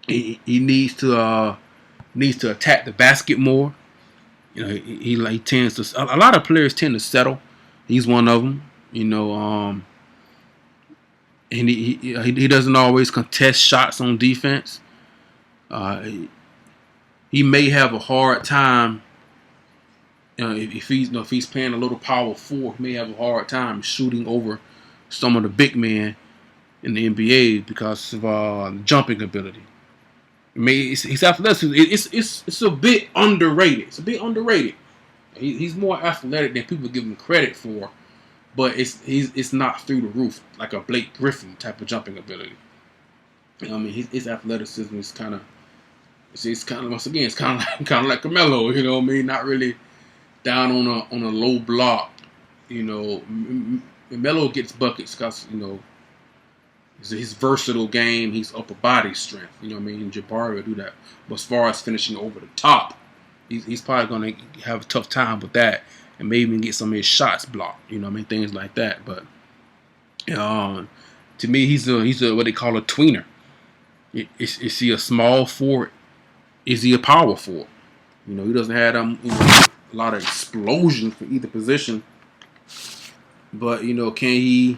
He needs to attack the basket more. You know, he tends to. A lot of players tend to settle. He's one of them. You know, and he doesn't always contest shots on defense. He may have a hard time. If he's playing a little power forward, he may have a hard time shooting over some of the big men in the NBA because of jumping ability. I mean, he's athleticism. It's a bit underrated. He's more athletic than people give him credit for. But it's not through the roof like a Blake Griffin type of jumping ability. You know what I mean, his athleticism is kind of once again, it's kind of like Carmelo. You know what I mean, not really down on a low block, Melo gets buckets because it's his versatile game. He's upper body strength. You know what I mean? Jabari will do that. But as far as finishing over the top, he's probably going to have a tough time with that, and maybe even get some of his shots blocked. You know what I mean? Things like that. But to me, he's a what they call a tweener. Is he a small forward? Is he a power forward? He doesn't have a lot of explosion for either position. But can he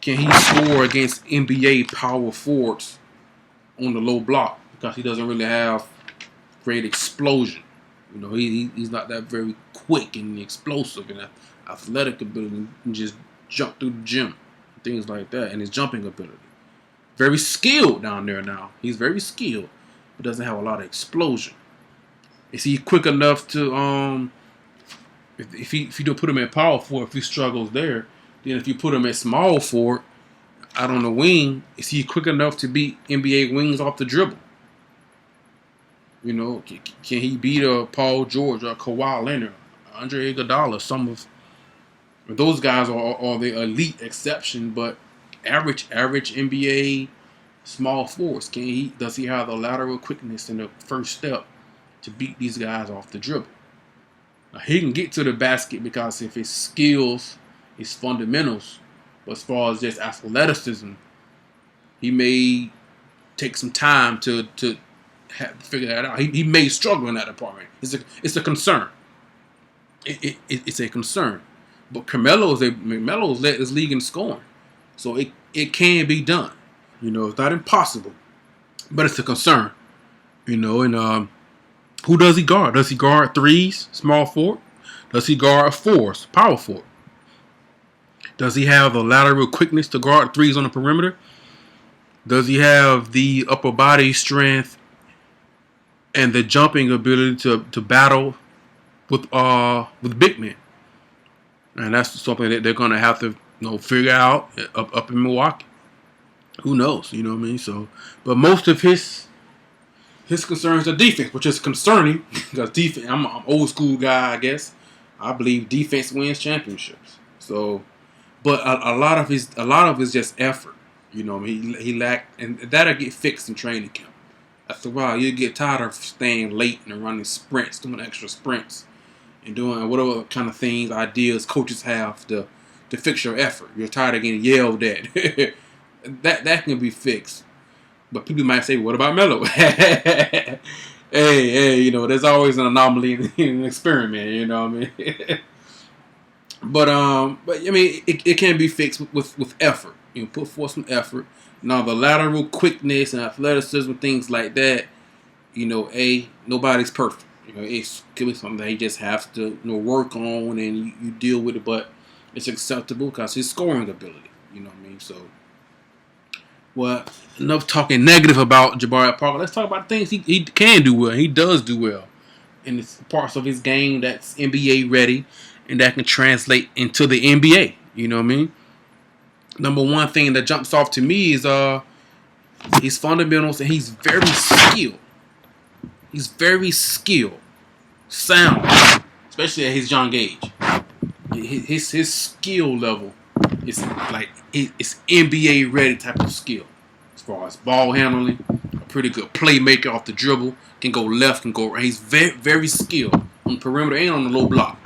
score against NBA power forwards on the low block? Because he doesn't really have great explosion. He's not that very quick and explosive and athletic ability. He just jump through the gym, things like that, and his jumping ability. Very skilled down there now. He's very skilled, but doesn't have a lot of explosion. Is he quick enough to if you don't put him at power forward, if he struggles there, then if you put him at small forward, out on the wing, is he quick enough to beat NBA wings off the dribble? Can he beat a Paul George or Kawhi Leonard, Andre Iguodala? Some of those guys are the elite exception, but average NBA small forwards, does he have the lateral quickness and the first step to beat these guys off the dribble? Now, he can get to the basket because of his skills, his fundamentals, but as far as just athleticism, he may take some time to figure that out. He may struggle in that department. It's a concern. It's a concern. But Carmelo led this league in scoring, so it can be done. It's not impossible, but it's a concern. And who does he guard? Does he guard threes, small forward? Does he guard fours, power forward? Does he have the lateral quickness to guard threes on the perimeter? Does he have the upper body strength and the jumping ability to battle with big men? And that's something that they're going to have to figure out up in Milwaukee. Who knows? You know what I mean? So, but most of his concerns are defense, which is concerning because defense. I'm an old school guy, I guess. I believe defense wins championships. So, but a lot of his just effort. He lacked, and that'll get fixed in training camp. After a while, you get tired of staying late and running sprints, doing extra sprints, and doing whatever kind of things, ideas coaches have to fix your effort. You're tired of getting yelled at. that can be fixed. But people might say, what about Melo? hey, there's always an anomaly in an experiment, you know what I mean? but I mean, it can be fixed with effort. Put forth some effort. Now, the lateral quickness and athleticism, things like that, nobody's perfect. It's could be something that he just has to work on and you deal with it, but it's acceptable because his scoring ability, you know what I mean? So, well, enough talking negative about Jabari Parker. Let's talk about things he can do well. He does do well. And it's parts of his game that's NBA ready and that can translate into the NBA. You know what I mean? Number one thing that jumps off to me is his fundamentals, and he's very skilled. He's very skilled. Sound. Especially at his young age. His skill level is like it's NBA ready type of skill. As far as ball handling, a pretty good playmaker off the dribble, can go left, can go right. He's very, very skilled on the perimeter and on the low block.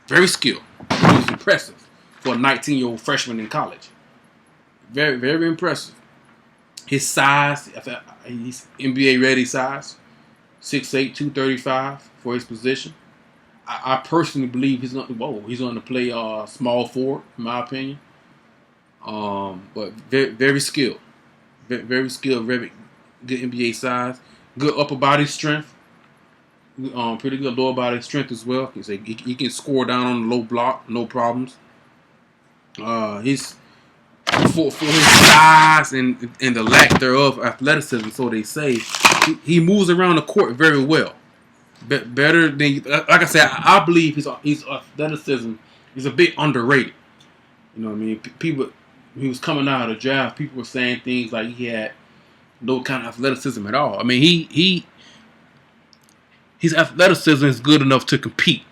Very skilled. He's impressive for a 19-year-old freshman in college. Very, very impressive. His size, he's NBA ready size. 6'8", 235 for his position. I personally believe he's going to play small forward, in my opinion. But very, very skilled. Very, very skilled, very good NBA size. Good upper body strength. Pretty good lower body strength as well. He can score down on the low block, no problems. For his size and the lack thereof athleticism, so they say, he moves around the court very well. Better than, like I said, I believe his athleticism is a bit underrated. You know what I mean? People, he was coming out of the draft, people were saying things like he had no kind of athleticism at all. I mean, he his athleticism is good enough to compete.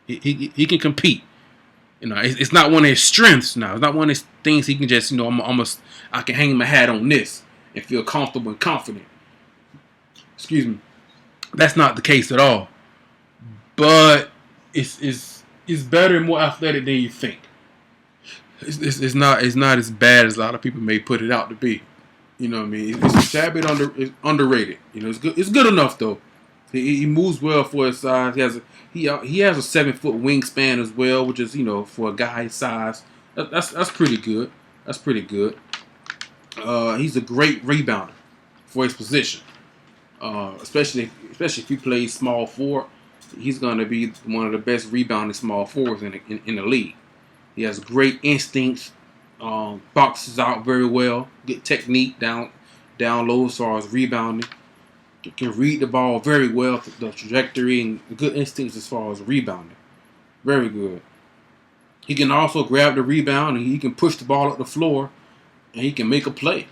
He can compete. It's not one of his strengths now. It's not one of his things he can just, I can hang my hat on this and feel comfortable and confident. Excuse me. That's not the case at all. But it's better and more athletic than you think. It's not as bad as a lot of people may put it out to be. You know what I mean? It's a tad bit underrated. It's good. It's good enough though. He moves well for his size. He has a 7-foot wingspan as well, which is for a guy his size. That's pretty good. That's pretty good. He's a great rebounder for his position. Especially if he plays small forward, he's going to be one of the best rebounding small forwards in the league. He has great instincts, boxes out very well, get technique down low as far as rebounding. He can read the ball very well, the trajectory, and good instincts as far as rebounding. Very good. He can also grab the rebound and he can push the ball up the floor, and he can make a play.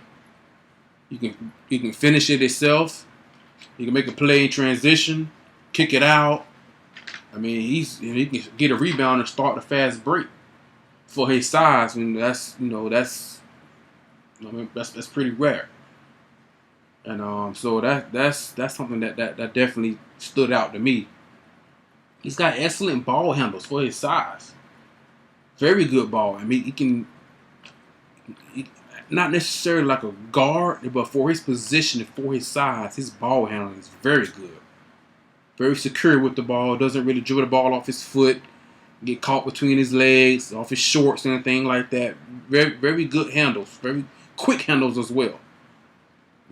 He can finish it himself. He can make a play in transition, kick it out. I mean, he can get a rebound and start a fast break for his size. And that's pretty rare. And so that's something that definitely stood out to me. He's got excellent ball handles for his size. Very good ball. I mean, he not necessarily like a guard, but for his position and for his size, his ball handling is very good. Very secure with the ball. Doesn't really dribble the ball off his foot, get caught between his legs, off his shorts, and anything like that. Very, very good handles. Very quick handles as well.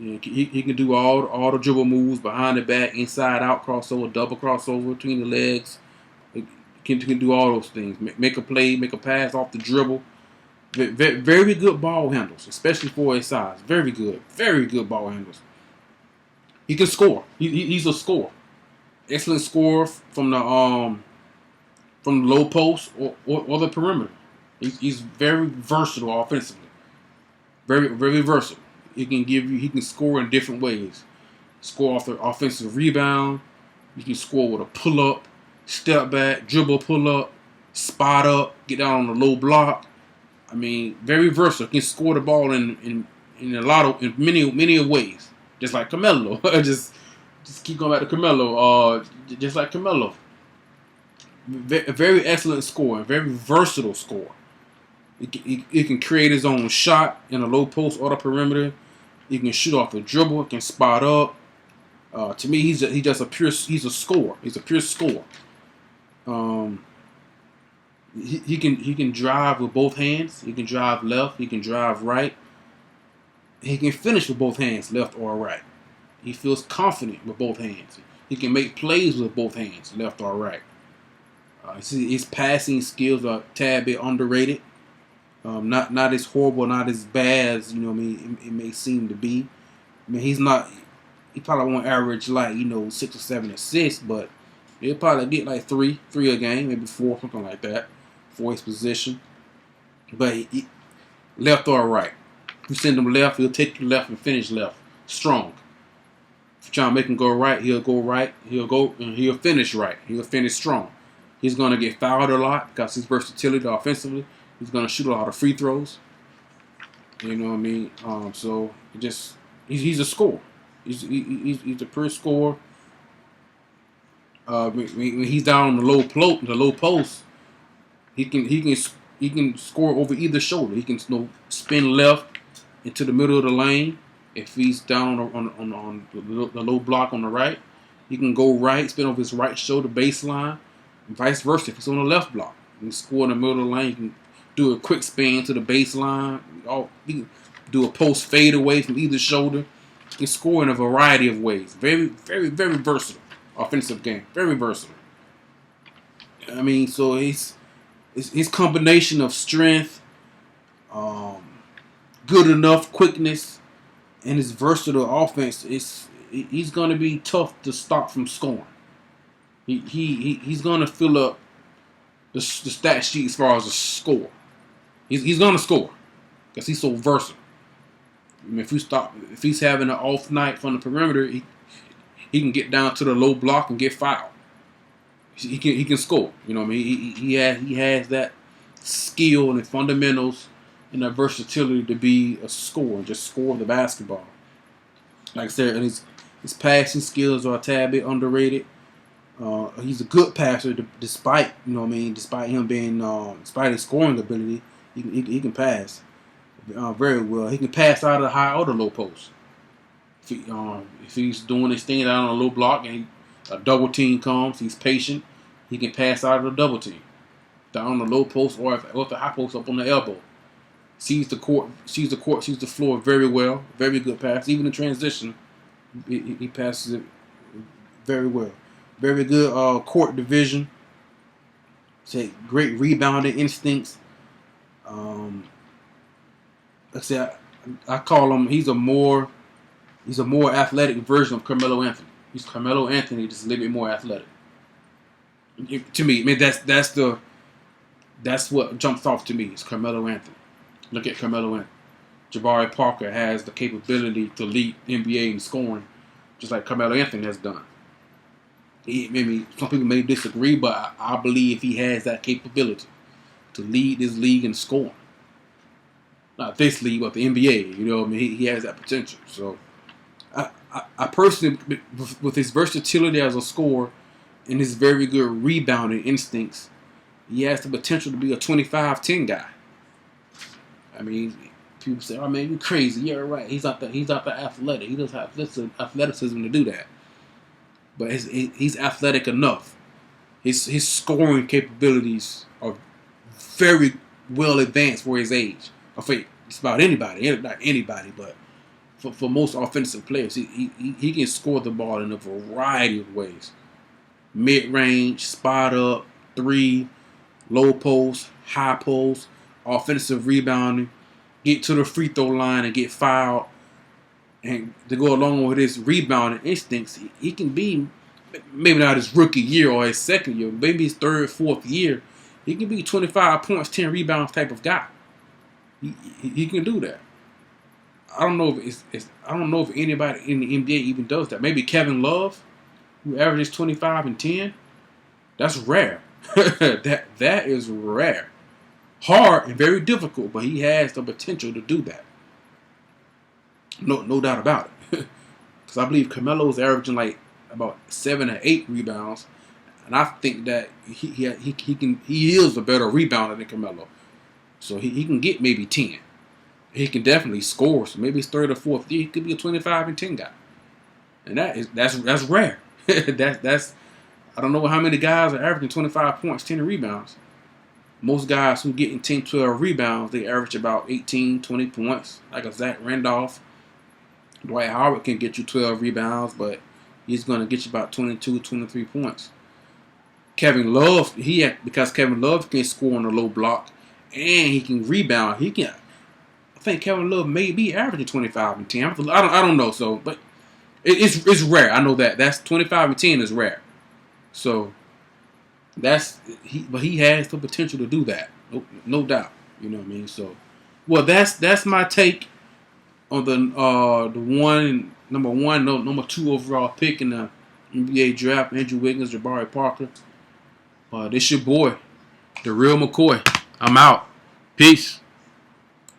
He can do all the dribble moves, behind the back, inside out crossover, double crossover between the legs. He can do all those things. Make a play, make a pass off the dribble. Very good ball handles, especially for his size. Very good ball handles. He can score. He's a scorer. Excellent scorer from the low post or the perimeter. He's very versatile offensively. Very, very versatile. He can score in different ways. Score off the offensive rebound. You can score with a pull up, step back, dribble pull up, spot up, get down on the low block. I mean, very versatile. Can score the ball in many ways. Just like Carmelo. just keep going back to Carmelo. Just like Carmelo. A very excellent scorer. Very versatile scorer. He can create his own shot in a low post or the perimeter. He can shoot off the dribble. He can spot up. To me, he's a scorer. He's a pure scorer. He can drive with both hands. He can drive left. He can drive right. He can finish with both hands, left or right. He feels confident with both hands. He can make plays with both hands, left or right. His passing skills are a tad bit underrated. Not as horrible, not as bad as it may seem to be. I mean, he probably won't average like 6 or 7 assists, but he'll probably get like three a game, maybe 4, something like that, for his position. But he left or right. If you send him left, he'll take you left and finish left. Strong. If you try to make him go right, he'll go right. He'll finish right. He'll finish strong. He's going to get fouled a lot because his versatility offensively. He's going to shoot a lot of free throws. You know what I mean? So he's a scorer. He's a pure scorer. When he's down on the low post, he can score over either shoulder. He can spin left into the middle of the lane. If he's down on the low block on the right, he can go right, spin over his right shoulder baseline, and vice versa. If he's on the left block, he can score in the middle of the lane. He can do a quick spin to the baseline. He can do a post fade away from either shoulder. He can score in a variety of ways. Very, very, very versatile offensive game. Very versatile. I mean, so his combination of strength, good enough quickness, and his versatile offense he's going to be tough to stop from scoring. He's going to fill up the stat sheet as far as a score. He's going to score because he's so versatile. I mean, if he's having an off night from the perimeter, he can get down to the low block and get fouled. He can score. You know what I mean? He has that skill and the fundamentals and that versatility to be a scorer, just score the basketball. Like I said, and his passing skills are a tad bit underrated. He's a good passer, despite despite him being despite his scoring ability, he can pass very well. He can pass out of the high or the low post. If he's doing his thing down on a low block and a double team comes, he's patient. He can pass out of the double team down on the low post or if the high post up on the elbow. Sees the floor very well. Very good pass. Even in transition, he passes it very well. Very good court division. Say great rebounding instincts. Let's say I call him. He's a more athletic version of Carmelo Anthony. He's Carmelo Anthony, just a little bit more athletic. To me, I mean that's what jumps off to me. It's Carmelo Anthony. Look at Carmelo Anthony. Jabari Parker has the capability to lead NBA in scoring, just like Carmelo Anthony has done. Maybe some people may disagree, but I believe he has that capability to lead this league in scoring. Not this league, but the NBA. You know what I mean? He has that potential. So I personally, with his versatility as a scorer and his very good rebounding instincts, he has the potential to be a 25-10 guy. I mean, people say, "Oh man, you're crazy." Yeah, right. He's not the athletic. He doesn't have athleticism to do that. But he's athletic enough. His scoring capabilities are very well advanced for his age. I think it's about anybody, not anybody, but for most offensive players, he can score the ball in a variety of ways. Mid-range, spot up, three, low post, high post, offensive rebounding, get to the free throw line and get fouled. And to go along with his rebounding instincts, he can be, maybe not his rookie year or his second year, maybe his third, fourth year, he can be 25 points, 10 rebounds type of guy. He can do that. I don't know if anybody in the NBA even does that. Maybe Kevin Love, who averages 25 and 10. That's rare. that is rare. Hard and very difficult, but he has the potential to do that. No doubt about it. Because I believe Carmelo's averaging like about 7 or 8 rebounds, and I think that he is a better rebounder than Carmelo. So he can get maybe 10. He can definitely score. So maybe his third or fourth year, he could be a 25 and 10 guy, and that's rare. that's I don't know how many guys are averaging 25 points, 10 rebounds. Most guys who get in 10, 12 rebounds, they average about 18, 20 points, like a Zach Randolph. Dwight Howard can get you 12 rebounds, but he's going to get you about 22, 23 points. Kevin Love, because Kevin Love can score on the low block and he can rebound. I think Kevin Love may be averaging 25 and 10. I don't know. So, but it's rare. I know that. That's 25 and 10 is rare. So but he has the potential to do that. No doubt. You know what I mean? So, well, that's my take on the number 2 overall pick in the NBA draft, Andrew Wiggins, Jabari Parker. This your boy, the real McCoy. I'm out. Peace.